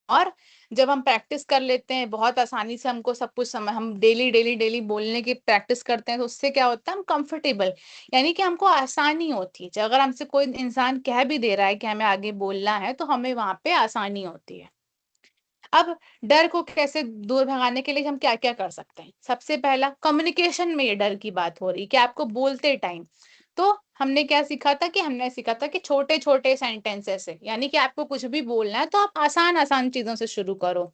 और जब हम प्रैक्टिस कर लेते हैं बहुत आसानी से, हमको सब कुछ हम डेली बोलने की प्रैक्टिस करते हैं, तो उससे क्या होता है, हम कंफर्टेबल, यानी कि हमको आसानी होती है। अगर हमसे कोई इंसान कह भी दे रहा है कि हमें आगे बोलना है, तो हमें वहां पे आसानी होती है। अब डर को कैसे दूर भगाने के लिए हम क्या क्या कर सकते हैं? सबसे पहला, कम्युनिकेशन में ये डर की बात हो रही कि आपको बोलते टाइम, तो हमने क्या सीखा था कि हमने सीखा था कि छोटे छोटे सेंटेंसेस है, यानी कि आपको कुछ भी बोलना है तो आप आसान आसान चीजों से शुरू करो।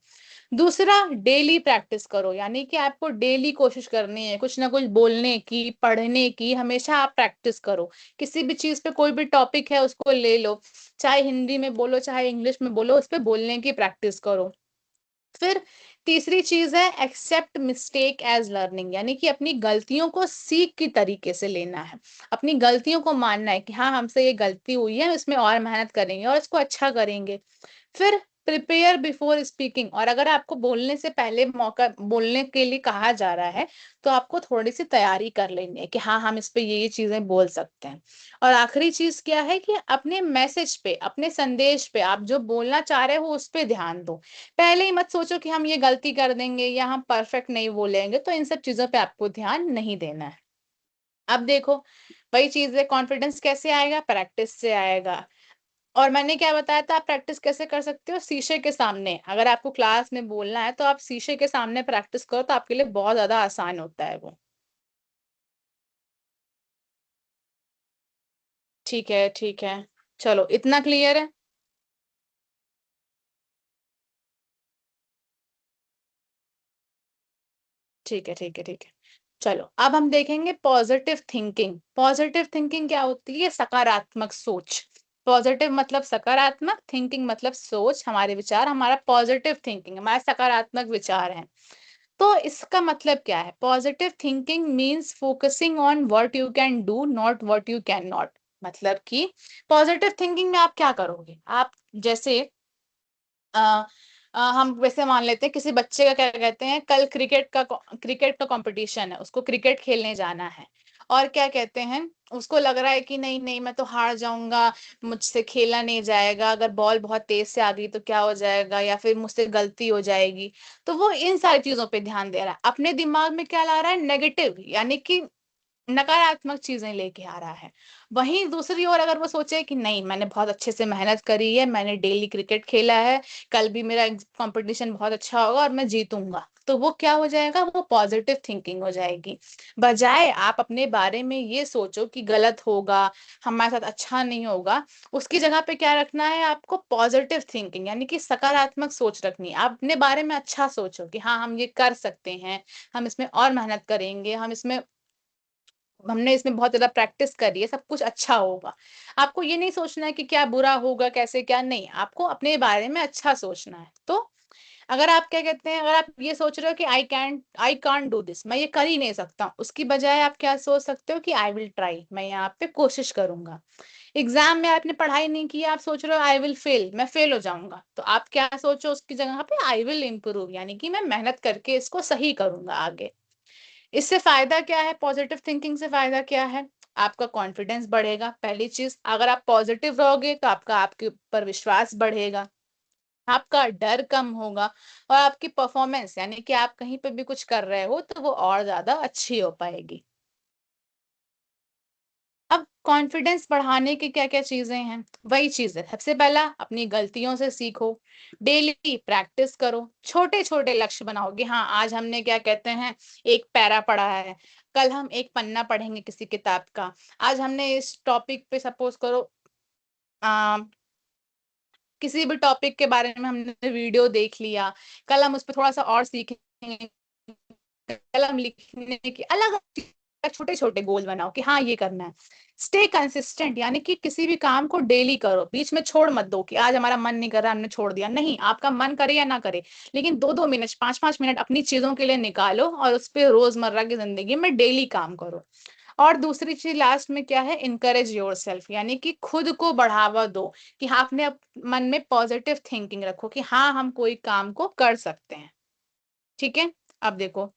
दूसरा, डेली प्रैक्टिस करो, यानी कि आपको डेली कोशिश करनी है कुछ ना कुछ बोलने की, पढ़ने की, हमेशा आप प्रैक्टिस करो। किसी भी चीज पे, कोई भी टॉपिक है उसको ले लो, चाहे हिंदी में बोलो चाहे इंग्लिश में बोलो, उस पर बोलने की प्रैक्टिस करो। फिर तीसरी चीज है एक्सेप्ट मिस्टेक एज लर्निंग, यानी कि अपनी गलतियों को सीख की तरीके से लेना है, अपनी गलतियों को मानना है कि हाँ हमसे ये गलती हुई है, इसमें और मेहनत करेंगे और इसको अच्छा करेंगे। फिर प्रिपेयर बिफोर स्पीकिंग, और अगर आपको बोलने से पहले मौका बोलने के लिए कहा जा रहा है, तो आपको थोड़ी सी तैयारी कर लेनी है कि हाँ हम इस पे ये चीजें बोल सकते हैं। और आखिरी चीज क्या है कि अपने मैसेज पे, अपने संदेश पे, आप जो बोलना चाह रहे हो उस पे ध्यान दो। पहले ही मत सोचो कि हम ये गलती कर देंगे या हम परफेक्ट नहीं बोलेंगे, तो इन सब चीजों पे आपको ध्यान नहीं देना है। अब देखो, वही चीज है, कॉन्फिडेंस कैसे आएगा? प्रैक्टिस से आएगा। और मैंने क्या बताया था, आप प्रैक्टिस कैसे कर सकते हो? शीशे के सामने, अगर आपको क्लास में बोलना है तो आप शीशे के सामने प्रैक्टिस करो, तो आपके लिए बहुत ज्यादा आसान होता है वो। ठीक है, ठीक है, चलो इतना क्लियर है। ठीक है, ठीक है, ठीक है, चलो अब हम देखेंगे पॉजिटिव थिंकिंग। पॉजिटिव थिंकिंग क्या होती है? सकारात्मक सोच। पॉजिटिव मतलब सकारात्मक, थिंकिंग मतलब सोच, हमारे विचार, हमारा पॉजिटिव थिंकिंग, हमारा सकारात्मक विचार है। तो इसका मतलब क्या है? Positive thinking means focusing on what you can do, not what you can not. मतलब कि पॉजिटिव थिंकिंग में आप क्या करोगे? आप जैसे अ, हम वैसे मान लेते हैं किसी बच्चे का, क्या कहते हैं, कल क्रिकेट का कंपटीशन है, उसको क्रिकेट खेलने जाना है, और क्या कहते हैं, उसको लग रहा है कि नहीं नहीं मैं तो हार जाऊंगा, मुझसे खेला नहीं जाएगा, अगर बॉल बहुत तेज से आ गई तो क्या हो जाएगा, या फिर मुझसे गलती हो जाएगी। तो वो इन सारी चीजों पे ध्यान दे रहा है, अपने दिमाग में क्या ला रहा है? नेगेटिव, यानी कि नकारात्मक चीजें लेके आ रहा है। वहीं दूसरी ओर अगर वो सोचे कि नहीं मैंने बहुत अच्छे से मेहनत करी है, मैंने डेली क्रिकेट खेला है, कल भी मेरा कंपटीशन बहुत अच्छा होगा और मैं जीतूंगा, तो वो क्या हो जाएगा? वो पॉजिटिव थिंकिंग हो जाएगी। बजाय आप अपने बारे में ये सोचो कि गलत होगा, हमारे साथ अच्छा नहीं होगा, उसकी जगह पे क्या रखना है आपको? पॉजिटिव थिंकिंग, यानी कि सकारात्मक सोच रखनी है। आप अपने बारे में अच्छा सोचो कि हाँ हम ये कर सकते हैं, हम इसमें और मेहनत करेंगे, हमने इसमें बहुत ज्यादा प्रैक्टिस करी है, सब कुछ अच्छा होगा। आपको ये नहीं सोचना है कि क्या बुरा होगा, कैसे क्या, नहीं, आपको अपने बारे में अच्छा सोचना है। तो अगर आप क्या कहते हैं, अगर आप ये सोच रहे हो कि आई कांट डू दिस, मैं ये कर ही नहीं सकता, उसकी बजाय आप क्या सोच सकते हो कि आई विल ट्राई, मैं यहाँ पे कोशिश करूंगा। एग्जाम में आपने पढ़ाई नहीं की, आप सोच रहे हो आई विल फेल, मैं फेल हो जाऊंगा, तो आप क्या सोचो उसकी जगह पे? आई विल इम्प्रूव, यानी कि मैं मेहनत करके इसको सही करूंगा आगे। इससे फायदा क्या है? पॉजिटिव थिंकिंग से फायदा क्या है? आपका कॉन्फिडेंस बढ़ेगा। पहली चीज, अगर आप पॉजिटिव रहोगे तो आपके ऊपर विश्वास बढ़ेगा, आपका डर कम होगा, और आपकी परफॉर्मेंस, यानी कि आप कहीं पे भी कुछ कर रहे हो तो वो और ज्यादा अच्छी हो पाएगी। अब कॉन्फिडेंस बढ़ाने की क्या क्या चीजें हैं? वही चीज है, सबसे पहला अपनी गलतियों से सीखो, डेली प्रैक्टिस करो, छोटे छोटे लक्ष्य बनाओगे। हाँ आज हमने क्या कहते हैं, एक पैरा पढ़ा है, कल हम एक पन्ना पढ़ेंगे किसी किताब का। आज हमने इस टॉपिक पे सपोज करो आ, किसी भी टॉपिक के बारे में हमने वीडियो देख लिया, कल हम उस पर थोड़ा सा और सीखेंगे, कलम लिखने की अलग छोटे छोटे गोल बनाओ कि हाँ ये करना है। स्टे कंसिस्टेंट, यानी कि किसी भी काम को डेली करो, बीच में छोड़ मत दो कि आज हमारा मन नहीं कर रहा हमने छोड़ दिया, नहीं, आपका मन करे या ना करे, लेकिन 2-2 मिनट, 5-5 मिनट अपनी चीजों के लिए निकालो और उस पर रोजमर्रा की जिंदगी में डेली काम करो। और दूसरी चीज लास्ट में क्या है? इनकरेज योरसेल्फ, यानी कि खुद को बढ़ावा दो, कि हाँ अपने मन में पॉजिटिव थिंकिंग रखो कि हाँ हम कोई काम को कर सकते हैं। ठीक है, अब देखो,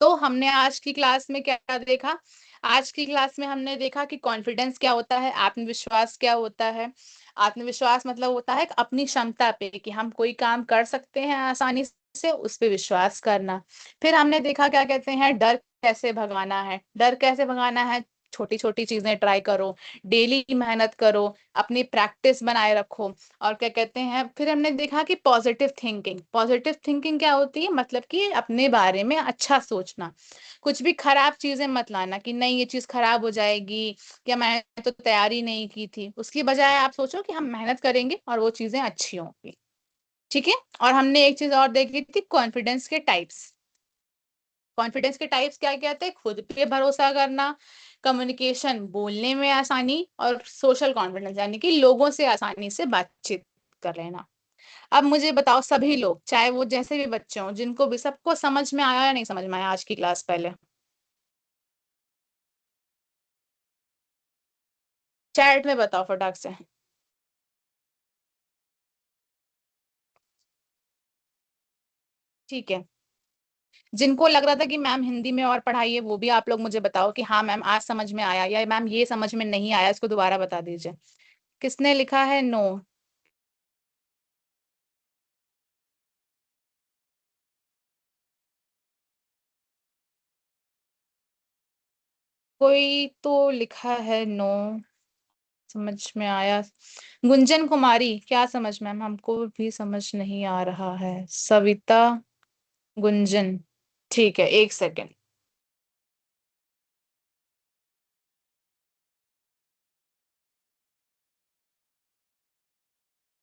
तो हमने आज की क्लास में क्या देखा? आज की क्लास में हमने देखा कि कॉन्फिडेंस क्या होता है, आत्मविश्वास क्या होता है। आत्मविश्वास मतलब होता है अपनी क्षमता पे कि हम कोई काम कर सकते हैं आसानी से, उस पे विश्वास करना। फिर हमने देखा क्या कहते हैं, डर कैसे भगाना है। डर कैसे भगाना है, छोटी छोटी चीजें ट्राई करो, डेली मेहनत करो, अपनी प्रैक्टिस बनाए रखो। और क्या कहते हैं, फिर हमने देखा कि पॉजिटिव थिंकिंग। पॉजिटिव थिंकिंग क्या होती है, मतलब कि अपने बारे में अच्छा सोचना। कुछ भी खराब चीजें मत लाना कि नहीं ये चीज खराब हो जाएगी, या मैंने तो तैयारी नहीं की थी। उसकी बजाय आप सोचो कि हम मेहनत करेंगे और वो चीजें अच्छी होंगी। ठीक है। और हमने एक चीज और देखी थी, कॉन्फिडेंस के टाइप्स। कॉन्फिडेंस के टाइप्स क्या क्या थे, खुद पे भरोसा करना, कम्युनिकेशन बोलने में आसानी, और सोशल कॉन्फिडेंस यानी कि लोगों से आसानी से बातचीत कर लेना। अब मुझे बताओ, सभी लोग चाहे वो जैसे भी बच्चे हों, जिनको भी, सबको समझ में आया या नहीं समझ में आया आज की क्लास? पहले चैट में बताओ फटाक से। ठीक है। जिनको लग रहा था कि मैम हिंदी में और पढ़ाइए, वो भी आप लोग मुझे बताओ कि हाँ मैम आज समझ में आया, या मैम ये समझ में नहीं आया, इसको दोबारा बता दीजिए। किसने लिखा है नो? कोई तो लिखा है नो, समझ में आया। गुंजन कुमारी, क्या समझ मैम? हमको भी समझ नहीं आ रहा है। सविता, गुंजन, ठीक है, एक second.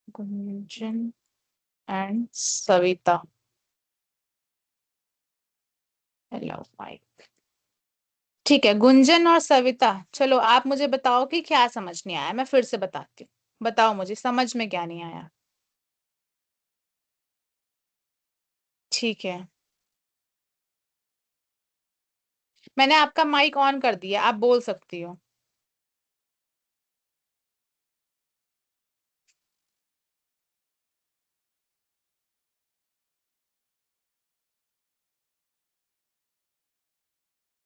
Gunjan and Savita, hello mic. ठीक है, गुंजन और सविता, चलो आप मुझे बताओ कि क्या समझ नहीं आया। मैं फिर से बताती हूँ, बताओ मुझे समझ में क्या नहीं आया। ठीक है, मैंने आपका माइक ऑन कर दिया, आप बोल सकती हो।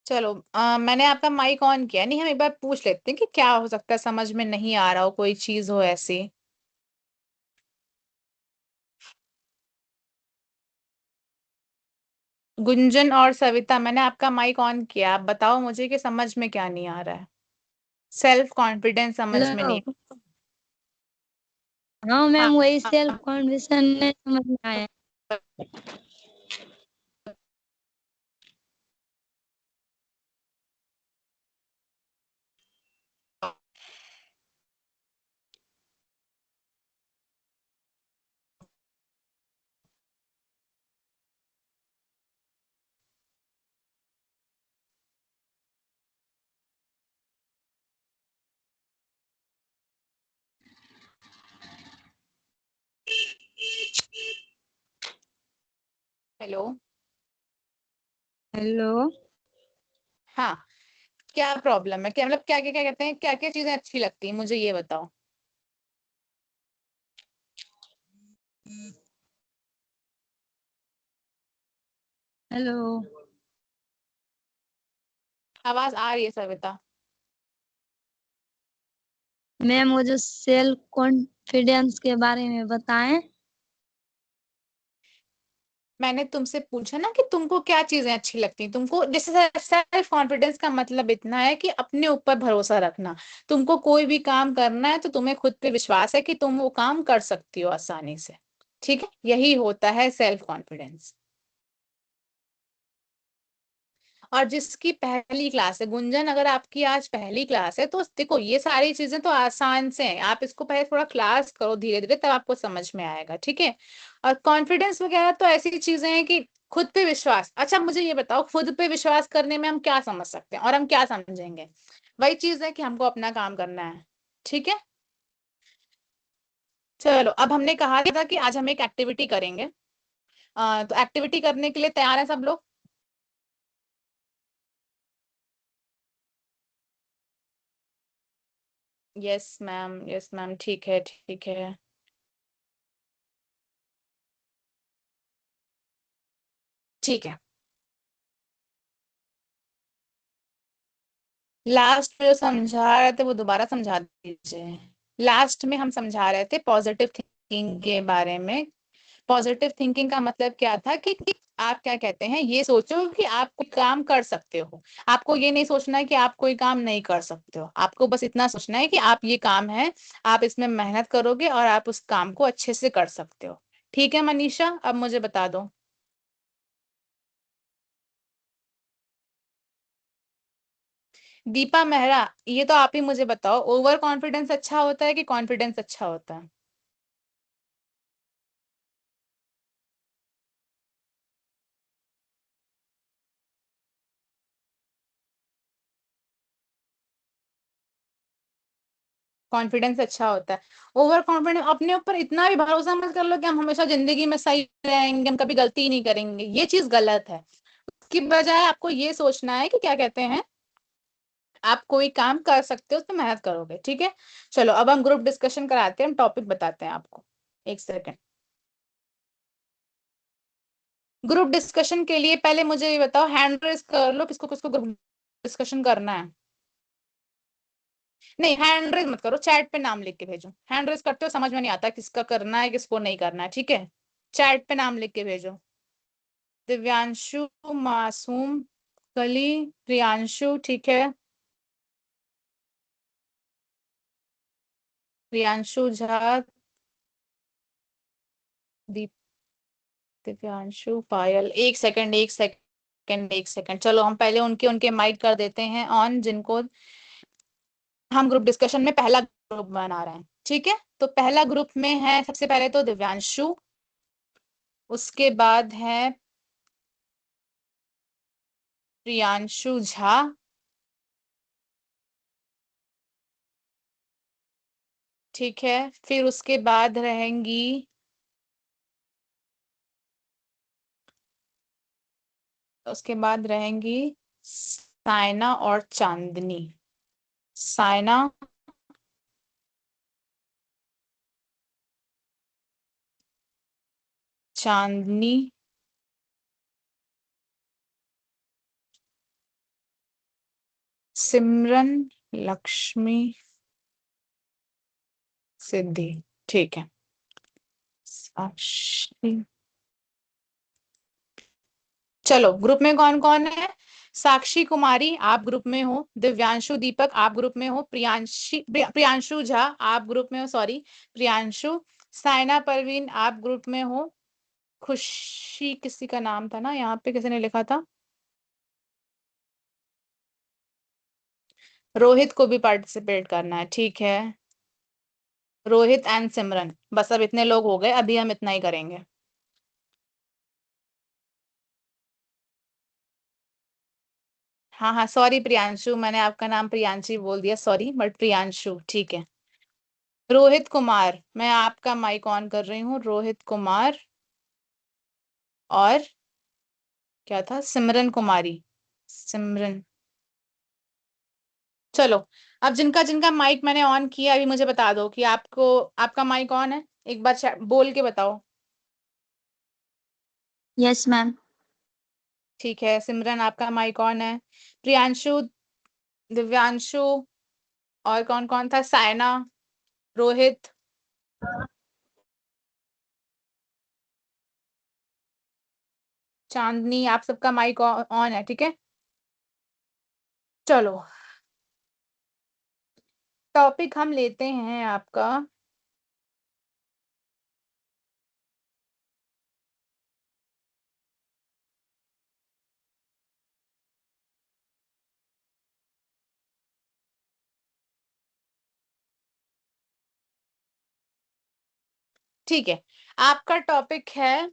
चलो मैंने आपका माइक ऑन किया नहीं, हम एक बार पूछ लेते हैं कि क्या हो सकता है समझ में नहीं आ रहा हो, कोई चीज हो ऐसी। गुंजन और सविता, मैंने आपका माइक ऑन किया, आप बताओ मुझे कि समझ में क्या नहीं आ रहा है। सेल्फ कॉन्फिडेंस समझ में हेलो। नहीं। हाँ मैम, हाँ, वही सेल्फ कॉन्फिडेंस नहीं समझ में आया। हेलो। हेलो। हाँ, क्या प्रॉब्लम है, क्या मतलब, क्या क्या क्या कहते हैं, क्या क्या चीजें अच्छी लगती हैं, मुझे ये बताओ। हेलो आवाज आ रही है सविता? मैम, वो जो सेल्फ कॉन्फिडेंस के बारे में बताएं। मैंने तुमसे पूछा ना कि तुमको क्या चीजें अच्छी लगती हैं। तुमको जैसे सेल्फ कॉन्फिडेंस का मतलब इतना है कि अपने ऊपर भरोसा रखना। तुमको कोई भी काम करना है तो तुम्हें खुद पे विश्वास है कि तुम वो काम कर सकती हो आसानी से। ठीक है, यही होता है सेल्फ कॉन्फिडेंस। और जिसकी पहली क्लास है, गुंजन अगर आपकी आज पहली क्लास है, तो देखो ये सारी चीजें तो आसान से हैं, आप इसको पहले थोड़ा क्लास करो धीरे धीरे, तब आपको समझ में आएगा। ठीक है। और कॉन्फिडेंस वगैरह तो ऐसी चीजें हैं कि खुद पे विश्वास। अच्छा मुझे ये बताओ, खुद पे विश्वास करने में हम क्या समझ सकते हैं और हम क्या समझेंगे? वही चीज है कि हमको अपना काम करना है। ठीक है। चलो, अब हमने कहा था कि आज हम एक एक्टिविटी करेंगे। तो एक्टिविटी करने के लिए तैयार है सब लोग? यस मैम, यस मैम, ठीक है ठीक है। ठीक है। लास्ट में जो समझा रहे थे वो दोबारा समझा दीजिए। लास्ट में हम समझा रहे थे पॉजिटिव थिंकिंग के बारे में। पॉजिटिव थिंकिंग का मतलब क्या था कि आप क्या कहते हैं, ये सोचो कि आप कोई काम कर सकते हो। आपको ये नहीं सोचना है कि आप कोई काम नहीं कर सकते हो, आपको बस इतना सोचना है कि आप ये काम है, आप इसमें मेहनत करोगे और आप उस काम को अच्छे से कर सकते हो। ठीक है मनीषा, अब मुझे बता दो। दीपा मेहरा, ये तो आप ही मुझे बताओ, ओवर कॉन्फिडेंस अच्छा होता है कि कॉन्फिडेंस अच्छा होता है? कॉन्फिडेंस अच्छा होता है। ओवर कॉन्फिडेंस, अपने ऊपर इतना भी भरोसा मत कर लो कि हम हमेशा जिंदगी में सही रहेंगे, हम कभी गलती ही नहीं करेंगे, ये चीज गलत है। उसकी बजाय आपको ये सोचना है कि क्या कहते हैं, आप कोई काम कर सकते हो, उस पर मेहनत करोगे। ठीक है, चलो अब हम ग्रुप डिस्कशन कराते हैं, हम टॉपिक बताते हैं आपको। एक सेकेंड। ग्रुप डिस्कशन के लिए पहले मुझे ये बताओ, हैंड रेस कर लो किसको किसको ग्रुप डिस्कशन करना है। नहीं, हैंड रेस मत करो, चैट पे नाम लिख के भेजो। हैंड रेस करते हो समझ में नहीं आता किसका करना है किसको नहीं करना है। ठीक है, चैट पे नाम लिख के भेजो। दिव्यांशु, मासूम, कली, प्रियांशु। ठीक है, प्रियांशु झा, दीप, दिव्यांशु, पायल। एक सेकंड, एक सेकंड, एक सेकंड, चलो हम पहले उनके उनके माइक कर देते हैं ऑन, जिनको हम ग्रुप डिस्कशन में पहला ग्रुप बना रहे हैं। ठीक है, तो पहला ग्रुप में है सबसे पहले तो दिव्यांशु, उसके बाद है प्रियांशु झा, ठीक है, फिर उसके बाद रहेंगी सायना और चांदनी। सायना, चांदनी, सिमरन, लक्ष्मी, सिद्धि। ठीक है, साक्षी। चलो ग्रुप में कौन कौन है? साक्षी कुमारी आप ग्रुप में हो, दिव्यांशु दीपक आप ग्रुप में हो, प्रियांशु झा आप ग्रुप में हो, सॉरी प्रियांशु, सायना परवीन आप ग्रुप में हो, खुशी किसी का नाम था ना यहाँ पे, किसी ने लिखा था, रोहित को भी पार्टिसिपेट करना है। ठीक है, रोहित एंड सिमरन, बस अब इतने लोग हो गए, अभी हम इतना ही करेंगे। हाँ हाँ, सॉरी प्रियांशु, मैंने आपका नाम प्रियांशी बोल दिया, सॉरी, बट प्रियांशु ठीक है। रोहित कुमार, मैं आपका माइक ऑन कर रही हूँ, रोहित कुमार, और क्या था, सिमरन कुमारी, सिमरन। चलो, अब जिनका जिनका माइक मैंने ऑन किया, अभी मुझे बता दो कि आपको आपका माइक ऑन है, एक बार बोल के बताओ। Yes ma'am. ठीक है, सिमरन आपका माइक ऑन है, प्रियांशु, दिव्यांशु, और कौन कौन था, सायना, रोहित, चांदनी, आप सबका माइक ऑन है। ठीक है, चलो टॉपिक हम लेते हैं आपका, ठीक है, आपका टॉपिक है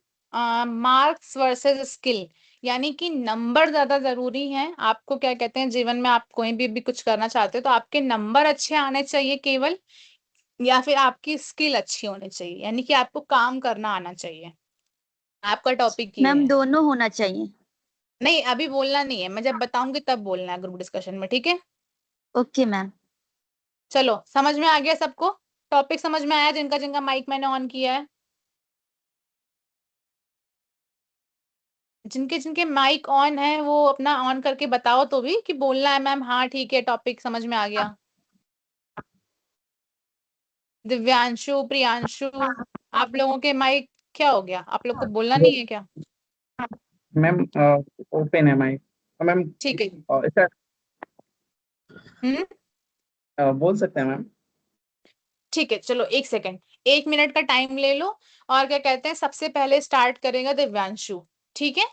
मार्क्स वर्सेस स्किल, यानी कि नंबर ज्यादा जरूरी है। आपको क्या कहते हैं, जीवन में आप कोई भी कुछ करना चाहते हो तो आपके नंबर अच्छे आने चाहिए केवल, या फिर आपकी स्किल अच्छी होनी चाहिए, यानी कि आपको काम करना आना चाहिए। आपका टॉपिक ये मैम है। दोनों होना चाहिए। नहीं, अभी बोलना नहीं है, मैं जब बताऊंगी तब बोलना है ग्रुप डिस्कशन में। ठीक है, ओके मैम। चलो समझ में आ गया सबको? टॉपिक समझ में आया जिनका जिनका माइक मैंने ऑन किया है? जिनके जिनके माइक ऑन है वो अपना ऑन करके बताओ तो भी कि बोलना है मैम, हाँ ठीक है, टॉपिक समझ में आ गया। दिव्यांशु, प्रियांशु, आप लोगों के माइक क्या हो गया? आप लोग को बोलना नहीं है क्या? मैम ओपन है माइक मैम। ठीक है। इसका हम्म बोल सकते हैं मैम। ठीक है, चलो 1 सेकंड, 1 मिनट का टाइम ले लो। और क्या कहते हैं, सबसे पहले स्टार्ट करेगा दिव्यांशु, ठीक है।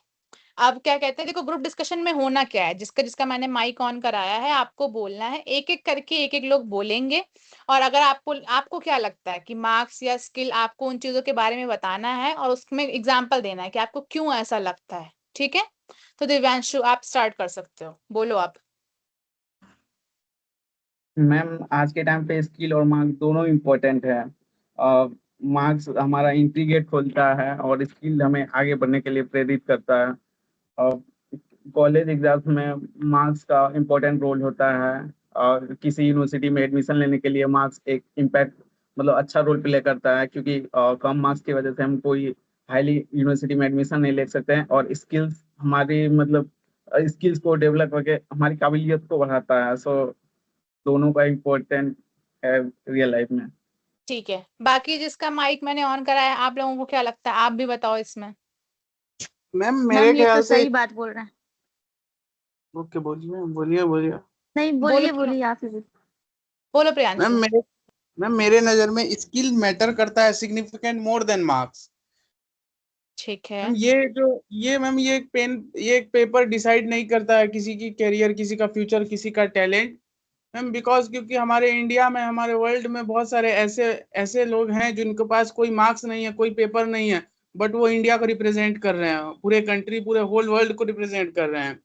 अब क्या कहते हैं, देखो ग्रुप डिस्कशन में होना क्या है, जिसका जिसका मैंने माइक ऑन कराया है आपको बोलना है, एक एक करके एक एक लोग बोलेंगे। और अगर आपको आपको क्या लगता है कि मार्क्स या स्किल, आपको उन चीजों के बारे में बताना है और उसमें एग्जाम्पल देना है कि आपको क्यों ऐसा लगता है, ठीक है। तो दिव्यांशु आप स्टार्ट कर सकते हो, बोलो आप। मैम आज के टाइम पे स्किल और मार्क्स दोनों इम्पोर्टेंट है। मार्क्स हमारा एंट्री गेट खोलता है और स्किल हमें आगे बढ़ने के लिए प्रेरित करता है। और कॉलेज एग्जाम्स में मार्क्स का इम्पोर्टेंट रोल होता है। और किसी यूनिवर्सिटी में एडमिशन लेने के लिए मार्क्स एक इम्पैक्ट मतलब अच्छा रोल प्ले करता है, क्योंकि कम मार्क्स की वजह से हम कोई हाईली यूनिवर्सिटी में एडमिशन नहीं ले सकते हैं। और स्किल्स हमारी मतलब स्किल्स को डेवलप करके हमारी काबिलियत को बढ़ाता है। सो दोनों का इम्पोर्टेंट है रियल लाइफ में। ठीक है, बाकी जिसका माइक मैंने ऑन कराया है, आप लोगों को क्या लगता है, आप भी बताओ इसमें। मैम मैम मेरे ये तो ख्याल से सही बात बोल रहे हैं। ओके बोलिए बोलिए बोलिए। नहीं, बोलो बोलिए आप ही बोलिए। बोलो मैम प्रियांशु। मेरे नजर में स्किल मैटर करता है सिग्निफिकेंट मोर देन मार्क्स। ठीक है। मैम ये एक पेपर डिसाइड नहीं करता है किसी की करियर, किसी का फ्यूचर, किसी का टैलेंट। मैम बिकॉज क्योंकि हमारे इंडिया में, हमारे वर्ल्ड में बहुत सारे ऐसे ऐसे लोग हैं जिनके पास कोई मार्क्स नहीं है, कोई पेपर नहीं है, बट वो इंडिया को रिप्रेजेंट कर रहे हैं, पूरे कंट्री, पूरे होल वर्ल्ड को रिप्रेजेंट कर रहे हैं।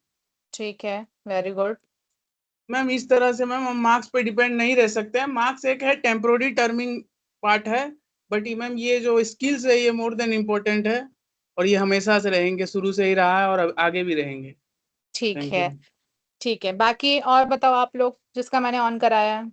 ठीक है, वेरी गुड। मैम इस तरह से मैम हम मार्क्स पे डिपेंड नहीं रह सकते हैं। मार्क्स एक है टेम्पोररी टर्मिंग पार्ट है, बट मैम ये जो स्किल्स है ये मोर देन इम्पोर्टेंट है। और ये हमेशा से रहेंगे, शुरू से ही रहा है और अब आगे भी रहेंगे। ठीक थैंक है। यू। ठीक है, बाकी और बताओ आप लोग जिसका मैंने ऑन कराया है।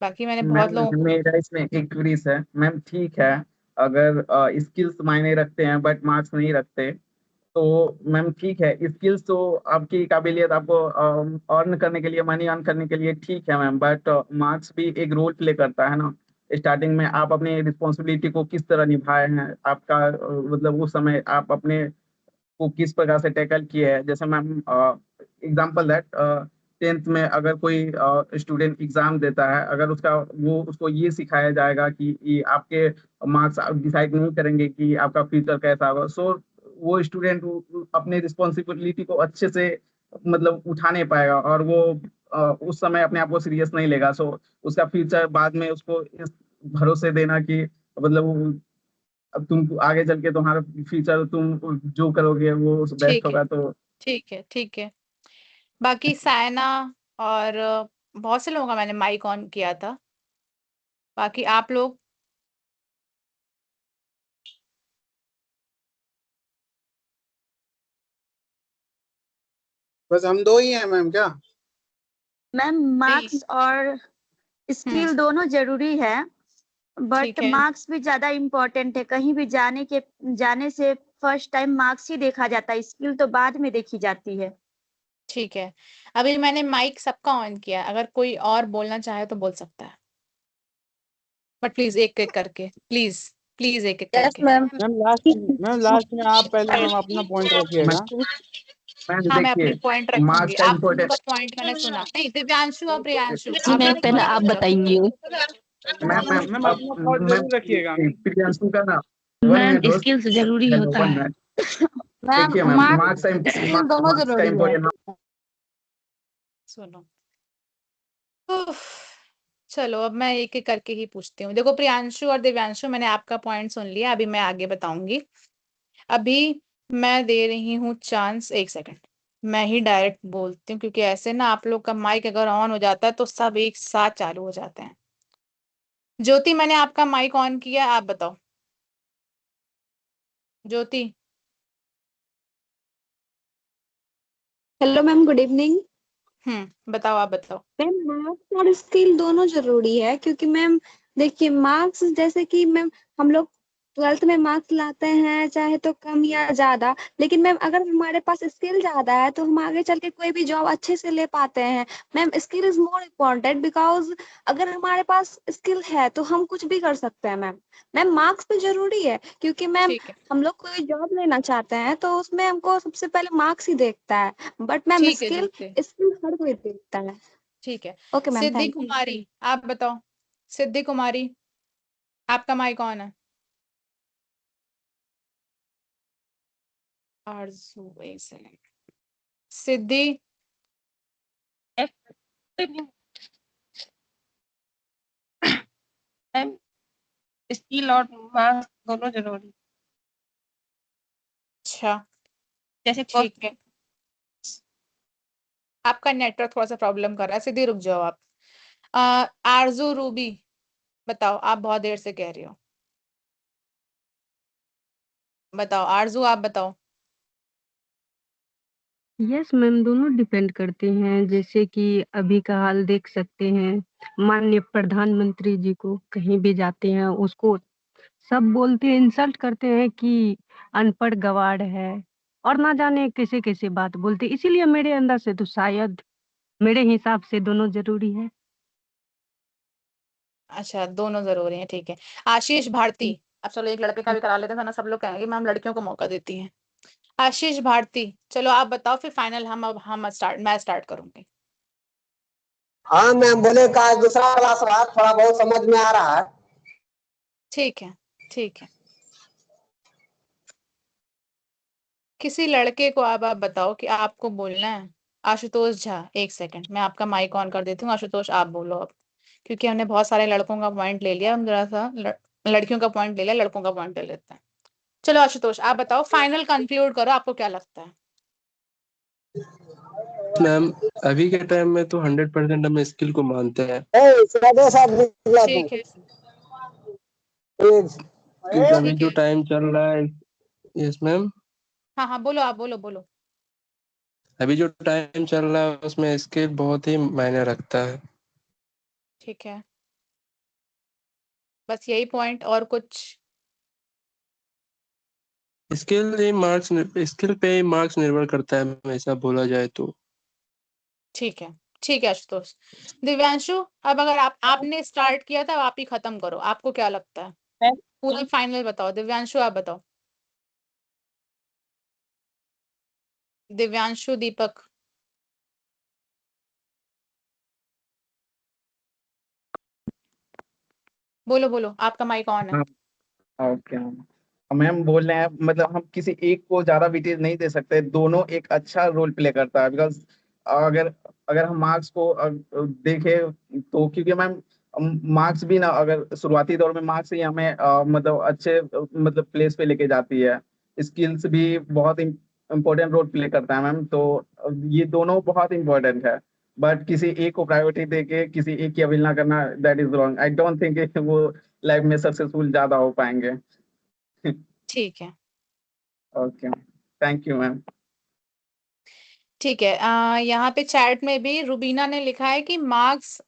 बाकी मैंने बहुत मैम लोगों को। मेरा इसमें एक क्विज है मैम। ठीक है, अगर स्किल्स मायने रखते हैं बट मार्क्स नहीं रखते तो मैम ठीक है। स्किल्स तो आपकी काबिलियत आपको अर्न करने के लिए, मनी अर्न करने के लिए ठीक है मैम, बट मार्क्स भी एक रोल प्ले करता है ना। स्टार्टिंग में आप अपनी रिस्पॉन्सिबिलिटी को किस तरह निभाए हैं, आपका मतलब उस समय आप अपने को किस प्रकार से टैकल किए हैं। जैसे मैम एग्जाम्पल दैट 10th में अगर कोई स्टूडेंट एग्जाम देता है, अगर उसको ये सिखाया जाएगा कि ये आपके मार्क्स डिसाइड नहीं करेंगे कि आपका फ्यूचर कैसा होगा। सो वो स्टूडेंट अपने रिस्पॉन्सिबिलिटी को अच्छे से मतलब उठा नहीं पाएगा, और वो उस समय अपने आप को सीरियस नहीं लेगा। सो उसका फ्यूचर बाद में उसको इस भरोसे देना कि मतलब अब तुम आगे चल के तुम्हारा फ्यूचर तुम जो करोगे वो बेस्ट ठीक है। होगा। तो ठीक है। ठीक है, बाकी सायना और बहुत से लोगों का मैंने माइक ऑन किया था। बाकी आप लोग। बस हम दो ही हैं मैम क्या? मैम नहीं। मार्क्स और हम्म स्किल दोनों जरूरी है, बट ठीक है। मार्क्स भी ज्यादा इम्पोर्टेंट है। कहीं भी जाने से फर्स्ट टाइम मार्क्स ही देखा जाता है, स्किल तो बाद में देखी जाती है। ठीक है, अभी मैंने माइक सबका ऑन किया, अगर कोई और बोलना चाहे तो बोल सकता है, बट प्लीज एक एक करके, प्लीज प्लीज एक एक यस करके। मैम। मैम लास्ट में आप पहले मैम अपना पॉइंट मैं रखिएगा। मैं हाँ, मैं देखिए अपनी पॉइंट मार्क्स रखूंगी, का आप लोगों इम्पोर्टेंट। का पॉइंट मैंने सुना नहीं। दिव्यांशु और प्रियांशु, जी आप मैम, अपनी पहले आप पॉइंट बताएंगे। मैम मैम मैम अपना पॉइंट मैम जरूर रखिएगा मैम। प्रियांशु का ना 1 मिनट मैम बस। स्किल्स जरूरी हेलो होता 1 मिनट। है। मैम देखिए मैम मार्क्स स्किल दोनों मार्क्स का जरूरी है। इम्पोर्टेंट। सुनो। उफ, चलो अब मैं एक एक करके ही पूछती हूँ। देखो प्रियांशु और दिव्यांशु, मैंने आपका पॉइंट सुन लिया, अभी मैं आगे बताऊंगी। अभी मैं दे रही हूँ चांस, 1 सेकंड, मैं ही डायरेक्ट बोलती हूँ, क्योंकि ऐसे ना आप लोग का माइक अगर ऑन हो जाता है तो सब एक साथ चालू हो जाते हैं। ज्योति, मैंने आपका माइक ऑन किया, आप बताओ। Jyoti. Hello ma'am, good evening. बताओ, आप बताओ। मैम मार्क्स और स्किल दोनों जरूरी है, क्योंकि मैम देखिए मार्क्स जैसे कि मैम हम लोग 12th में मार्क्स लाते हैं चाहे तो कम या ज्यादा, लेकिन मैम अगर हमारे पास स्किल ज्यादा है तो हम आगे चल के कोई भी जॉब अच्छे से ले पाते हैं। Ma'am skill is more important, because अगर हमारे पास स्किल है तो हम कुछ भी कर सकते हैं। मैम मैम मार्क्स भी जरूरी है, क्योंकि मैम ठीक है, हम लोग कोई जॉब लेना चाहते हैं तो उसमें हमको सबसे पहले मार्क्स ही देखता है, बट मैम ठीक है स्किल दीप्ति, स्किल हर कोई देखता है। ठीक है। Okay ma'am, Siddhi thank you. Kumari, आप बताओ। सिद्धि कुमारी, आपका माइक ऑन है। आरजू, एक सेकंड। सिद्धि, मैम स्किल और मार्क्स दोनों जरूरी, अच्छा जैसे ठीक है। आपका नेटवर्क थोड़ा सा प्रॉब्लम कर रहा है, सिद्धि रुक जाओ आप। आरजू रूबी, बताओ, आप बहुत देर से कह रही हो। बताओ आरजू, आप बताओ। यस मैम, दोनों डिपेंड करते हैं। जैसे कि अभी का हाल देख सकते हैं, माननीय प्रधानमंत्री जी को कहीं भी जाते हैं उसको सब बोलते हैं, इंसल्ट करते हैं कि अनपढ़ गवार है, और ना जाने कैसे कैसे बात बोलते। इसीलिए मेरे अंदर से तो शायद मेरे हिसाब से दोनों जरूरी है। अच्छा, दोनों जरूरी हैं, ठीक है। आशीष भारती, अब चलो एक लड़के का भी करा लेते हैं ना, सब लोग कहेंगे मैम लड़कियों को मौका देती हैं। आशीष भारती, चलो आप बताओ, फिर फाइनल मैं स्टार्ट करूंगी। हाँ मैम बोले का दूसरा क्लास रहा, थोड़ा बहुत समझ में आ रहा है। ठीक है, ठीक है। किसी लड़के को अब आप बताओ कि आपको बोलना है। आशुतोष झा, एक सेकंड, मैं आपका माइक ऑन कर देती हूँ। आशुतोष आप बोलो अब, क्योंकि हमने बहुत सारे लड़कों का पॉइंट ले लिया, हम जरा सा लड़कियों का पॉइंट ले लिया, लड़कों का पॉइंट ले लेते हैं। चलो आशुतोष आप बताओ, फाइनल कंक्लूड करो, आपको क्या लगता है। मैम अभी के टाइम में तो 100% हम स्किल को मानते हैं, ठीक है, क्योंकि अभी ठीक जो है। टाइम चल रहा है। यस मैम, हाँ हाँ, बोलो, आप बोलो बोलो। अभी जो टाइम चल रहा है उसमें स्किल बहुत ही मायने रखता है। ठीक है, बस यही पॉइंट, और कुछ? स्किल पे ही मार्क्स निर्भर करता है, ऐसा बोला जाए तो। ठीक है, ठीक है आशुतोष। दिव्यांशु, अब अगर आपने स्टार्ट किया था, आप ही खत्म करो, आपको क्या लगता है, पूरा फाइनल बताओ। दिव्यांशु आप बताओ। दिव्यांशु, दीपक, बोलो बोलो, आपका माइक ऑन है। हाँ ओके मैम बोल रहे हैं, मतलब हम किसी एक को ज्यादा वेटेज नहीं दे सकते, दोनों एक अच्छा रोल प्ले करता है। बिकॉज अगर अगर हम मार्क्स को देखें तो, क्योंकि मैम मार्क्स भी ना, अगर शुरुआती दौर में मार्क्स ही हमें मतलब अच्छे मतलब प्लेस पे लेके जाती है। स्किल्स भी बहुत इम्पोर्टेंट रोल प्ले करता है मैम, तो ये दोनों बहुत इम्पोर्टेंट है। बट किसी एक को प्रायोरिटी देके किसी एक की अवहेलना करना, that is wrong. I don't think वो लाइफ में सक्सेसफुल ज्यादा हो पाएंगे। ठीक है, ओके, थैंक यू मैम। ठीक है। यहाँ पे चैट में भी रुबीना ने लिखा है कि मार्क्स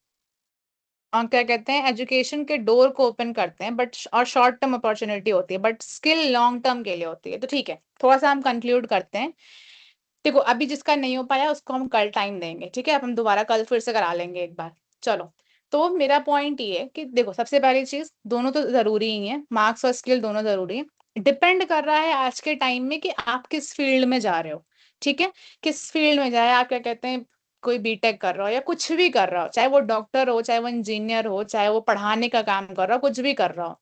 क्या कहते हैं, एजुकेशन के डोर को ओपन करते हैं, बट और शॉर्ट टर्म अपॉर्चुनिटी होती है, बट स्किल लॉन्ग टर्म के लिए होती है। तो ठीक है, थोड़ा सा हम कंक्लूड करते हैं। देखो, अभी जिसका नहीं हो पाया उसको हम कल टाइम देंगे, ठीक है, अब हम दोबारा कल फिर से करा लेंगे एक बार। चलो, तो मेरा पॉइंट ये है कि देखो, सबसे पहली चीज, दोनों तो जरूरी ही है, मार्क्स और स्किल दोनों जरूरी है। डिपेंड कर रहा है आज के टाइम में कि आप किस फील्ड में जा रहे हो, ठीक है, किस फील्ड में जाए। आप क्या कहते हैं, कोई बीटेक कर रहा हो या कुछ भी कर रहा हो, चाहे वो डॉक्टर हो, चाहे वो इंजीनियर हो, चाहे वो पढ़ाने का काम कर रहा हो, कुछ भी कर रहा हो,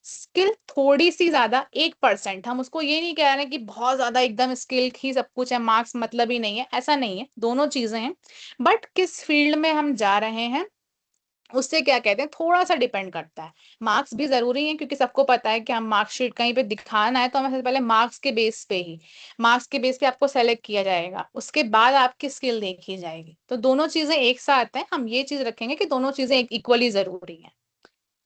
स्किल थोड़ी सी ज्यादा, 1%, हम उसको ये नहीं कह रहे कि बहुत ज्यादा एकदम स्किल ही सब कुछ है, मार्क्स मतलब ही नहीं है, ऐसा नहीं है, दोनों चीजें हैं। बट किस फील्ड में हम जा रहे हैं उससे क्या कहते हैं, थोड़ा सा डिपेंड करता है। मार्क्स भी जरूरी है, क्योंकि सबको पता है कि हम मार्कशीट कहीं पे दिखाना है तो हमें सबसे पहले मार्क्स के बेस पे आपको सेलेक्ट किया जाएगा, उसके बाद आपकी स्किल देखी जाएगी। तो दोनों चीजें एक साथ हैं, हम ये चीज रखेंगे कि दोनों चीजें इक्वली जरूरी है।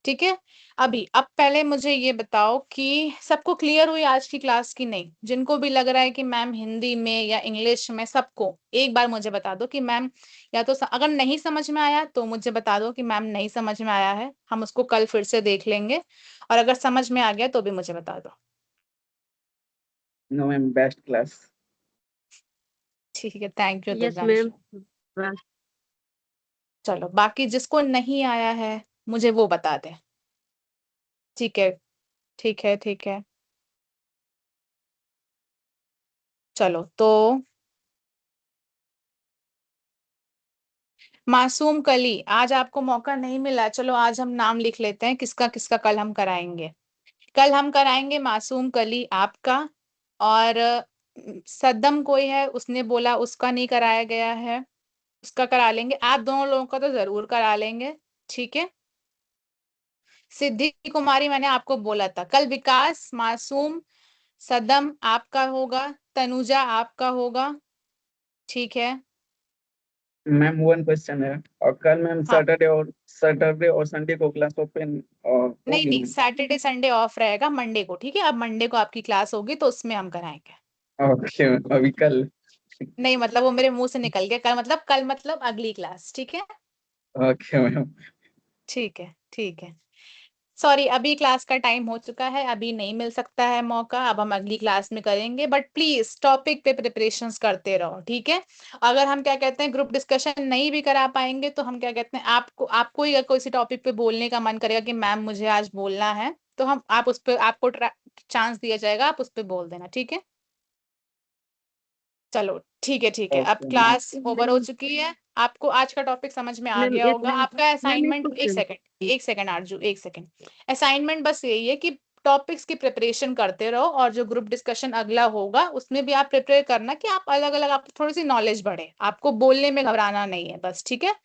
ठीक है। अब पहले मुझे ये बताओ कि सबको क्लियर हुई आज की क्लास की नहीं? जिनको भी लग रहा है कि मैम हिंदी में या इंग्लिश में, सबको एक बार मुझे बता दो कि मैम, या तो अगर नहीं समझ में आया तो मुझे बता दो कि मैम नहीं समझ में आया है, हम उसको कल फिर से देख लेंगे, और अगर समझ में आ गया तो भी मुझे बता दो। No ma'am, best class. ठीक है, thank you yes ma'am. Divyanshu. चलो बाकी जिसको नहीं आया है मुझे वो बता दे। ठीक है, ठीक है, ठीक है। चलो तो मासूम कली, आज आपको मौका नहीं मिला, चलो आज हम नाम लिख लेते हैं किसका किसका कल हम कराएंगे। कल हम कराएंगे मासूम कली आपका, और सद्दम कोई है उसने बोला उसका नहीं कराया गया है, उसका करा लेंगे। आप दोनों लोगों का तो जरूर करा लेंगे, ठीक है। सिद्धि कुमारी मैंने आपको बोला था कल। विकास, मासूम, सदम आपका होगा, तनुजा आपका होगा, ठीक है। मैम वन क्वेश्चन है, और कल मैम हाँ, सैटरडे और संडे को क्लास ओपन नहीं होगी नहीं, मैम? सैटरडे संडे ऑफ रहेगा, मंडे को, ठीक है। अब मंडे को आपकी क्लास होगी तो उसमें हम कराएंगे। ओके मैम, अभी कल। नहीं मतलब वो मेरे मुंह से निकल गया, कल मतलब अगली क्लास, ठीक है। Okay ma'am. ठीक है, ठीक है। सॉरी, अभी क्लास का टाइम हो चुका है, अभी नहीं मिल सकता है मौका, अब हम अगली क्लास में करेंगे। बट प्लीज टॉपिक पे प्रिपरेशंस करते रहो, ठीक है। अगर हम क्या कहते हैं ग्रुप डिस्कशन नहीं भी करा पाएंगे तो हम क्या कहते हैं, आपको ही अगर कोई सी टॉपिक पे बोलने का मन करेगा कि मैम मुझे आज बोलना है, तो हम आप उस पर आपको चांस दिया जाएगा, आप उस पर बोल देना, ठीक है। चलो ठीक है, ठीक है। अब ओके मैम। क्लास ओवर हो चुकी है, आपको आज का टॉपिक समझ में आ मैम गया एक होगा। आपका मैम एक असाइनमेंट, एक क्वेश्चन। सेकंड, एक सेकंड आरजू, एक सेकंड। असाइनमेंट बस यही है कि टॉपिक्स की प्रिपरेशन करते रहो, और जो ग्रुप डिस्कशन अगला होगा उसमें भी आप प्रिपेयर करना कि आप अलग अलग, आप थोड़ी सी नॉलेज बढ़े, आपको बोलने में घबराना नहीं है बस, ठीक है।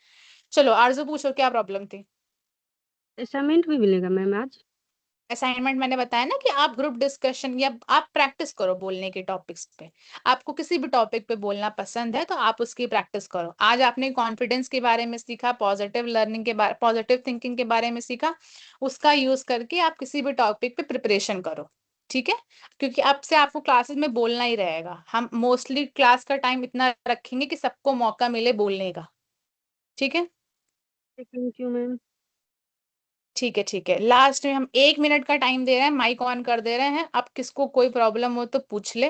चलो आरजू पूछो, क्या प्रॉब्लम थी? असाइनमेंट भी मिलेगा मैम आज? असाइनमेंट मैंने बताया ना कि आप ग्रुप डिस्कशन या आप प्रैक्टिस करो बोलने के टॉपिक्स पे। आपको किसी भी टॉपिक पे बोलना पसंद है तो आप उसकी प्रैक्टिस करो। आज आपने कॉन्फिडेंस के बारे में सीखा, पॉजिटिव लर्निंग के बारे, पॉजिटिव थिंकिंग के बारे में सीखा, उसका यूज करके आप किसी भी टॉपिक पे प्रिपरेशन करो, ठीक है। क्योंकि अब से आपको क्लासेस में बोलना ही रहेगा, हम मोस्टली क्लास का टाइम इतना रखेंगे कि सबको मौका मिले बोलने का, ठीक है। Thank you ma'am. ठीक है, ठीक है। लास्ट में हम 1 मिनट का टाइम दे रहे हैं, माइक ऑन कर दे रहे हैं। अब किसको कोई प्रॉब्लम हो तो पूछ ले,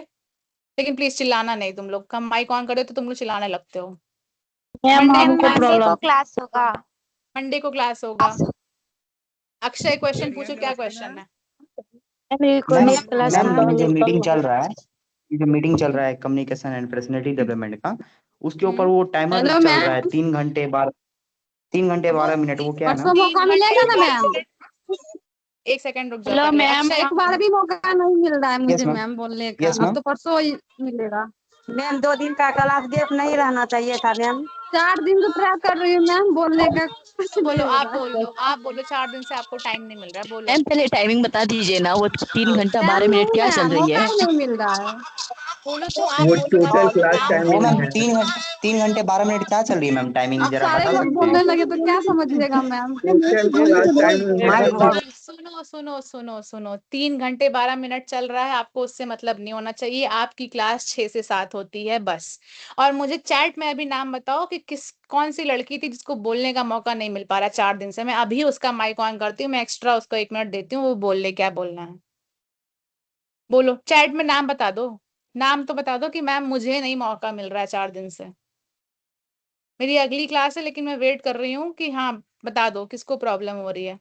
लेकिन प्लीज चिल्लाना नहीं। तुम लोग का माइक ऑन करे तो तुम लोग चिल्लाने लगते हो। मैम मंडे हमको मंडे प्रॉब्लम। क्लास होगा। मंडे को क्लास होगा। अक्षय क्वेश्चन पूछो, क्या क्वेश्चन है? मैम क्लास मैम कहाँ ये जो मिलेगी? मीटिंग चल रहा है, ये जो मीटिंग चल रहा है कम्युनिकेशन एंड पर्सनैलिटी डेवलपमेंट का, उसके ऊपर वो टाइमर हेलो चल रहा है मैम, 3 घंटे 12 मिनट, वो क्या है परसों मैम? मौका मिलेगा ना मैम? 1 सेकंड रुक जाओ हेलो पहले। मैम। अक्षय एक बार भी मौका नहीं मिल रहा है यस मुझे मैम। मैम बोलने का, यस अब मैम। तो परसों ही मिलेगा। मैम 2 दिन का क्लास गैप नहीं रहना चाहिए था मैम। 4 दिन से ट्राई कर रही हूँ मैम बोलने का, कुछ नहीं बोलो, हो आप रहा बोल है। दो, आप बोलो। 4 दिन से आपको टाइम नहीं मिल रहा है, बोलो। मैम पहले टाइमिंग बता दीजिए ना, वो 3 घंटा टाइम 12 मिनट नहीं क्या है, चल रही मौका है? ही नहीं मिल रहा है। बोलो तो, आप वो बोलो, मैं टोटल बोलूँ क्लास नाम? वो टाइमिंग मैम है। 3 घंटे 12 मिनट क्या चल रही है मैम, टाइमिंग अब जरा सारे बता लोग सकते बोलने हैं? लगे तो क्या समझिएगा मैम, फिर टोटल वही क्लास से बोल टाइमिंग रहे है। हैं। सुनो सुनो सुनो सुनो सुनो, 3 घंटे 12 मिनट चल रहा है, आपको उससे मतलब नहीं होना चाहिए। आपकी क्लास 6 से 7 होती है बस। और मुझे चैट में अभी नाम बताओ कि कौन सी लड़की थी जिसको बोलने का मौका नहीं मिल पा रहा 4 दिन से। मैं अभी उसका माइक ऑन करती हूँ, मैं एक्स्ट्रा उसको 1 मिनट देती हूँ, वो बोल ले क्या बोलना है। बोलो, चैट में नाम बता दो। नाम तो बता दो कि मैम मुझे नहीं मौका मिल रहा है 4 दिन से, मेरी अगली क्लास है, लेकिन मैं वेट कर रही हूँ कि हाँ, बता दो किसको प्रॉब्लम हो रही है।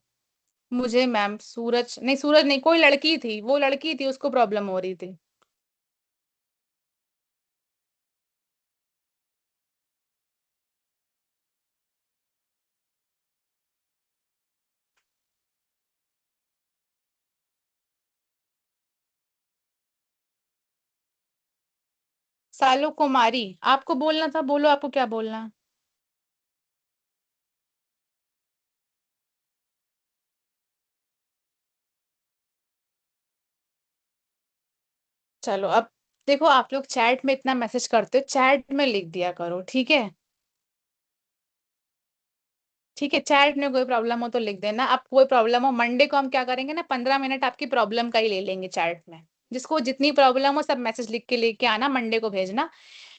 मुझे मैम, सूरज नहीं, सूरज नहीं, कोई लड़की थी, वो लड़की थी, उसको प्रॉब्लम हो रही थी। सालो कुमारी, आपको बोलना था, बोलो आपको क्या बोलना है। चलो अब देखो, आप लोग चैट में इतना मैसेज करते हो, चैट में लिख दिया करो, ठीक है। ठीक है, चैट में कोई प्रॉब्लम हो तो लिख देना। अब कोई प्रॉब्लम हो, मंडे को हम क्या करेंगे ना, 15 मिनट आपकी प्रॉब्लम का ही ले लेंगे चैट में। जिसको जितनी प्रॉब्लम हो सब मैसेज लिख के लेके आना, मंडे को भेजना।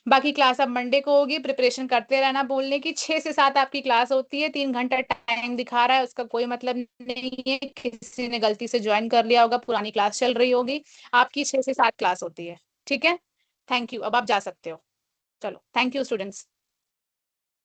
बाकी क्लास अब मंडे को होगी, प्रिपरेशन करते रहना। बोलने की 6 से 7 आपकी क्लास होती है, 3 घंटा टाइम दिखा रहा है, उसका कोई मतलब नहीं है। किसी ने गलती से ज्वाइन कर लिया होगा, पुरानी क्लास चल रही होगी। आपकी 6 से 7 क्लास होती है, ठीक है। थैंक यू, अब आप जा सकते हो। चलो, थैंक यू स्टूडेंट्स।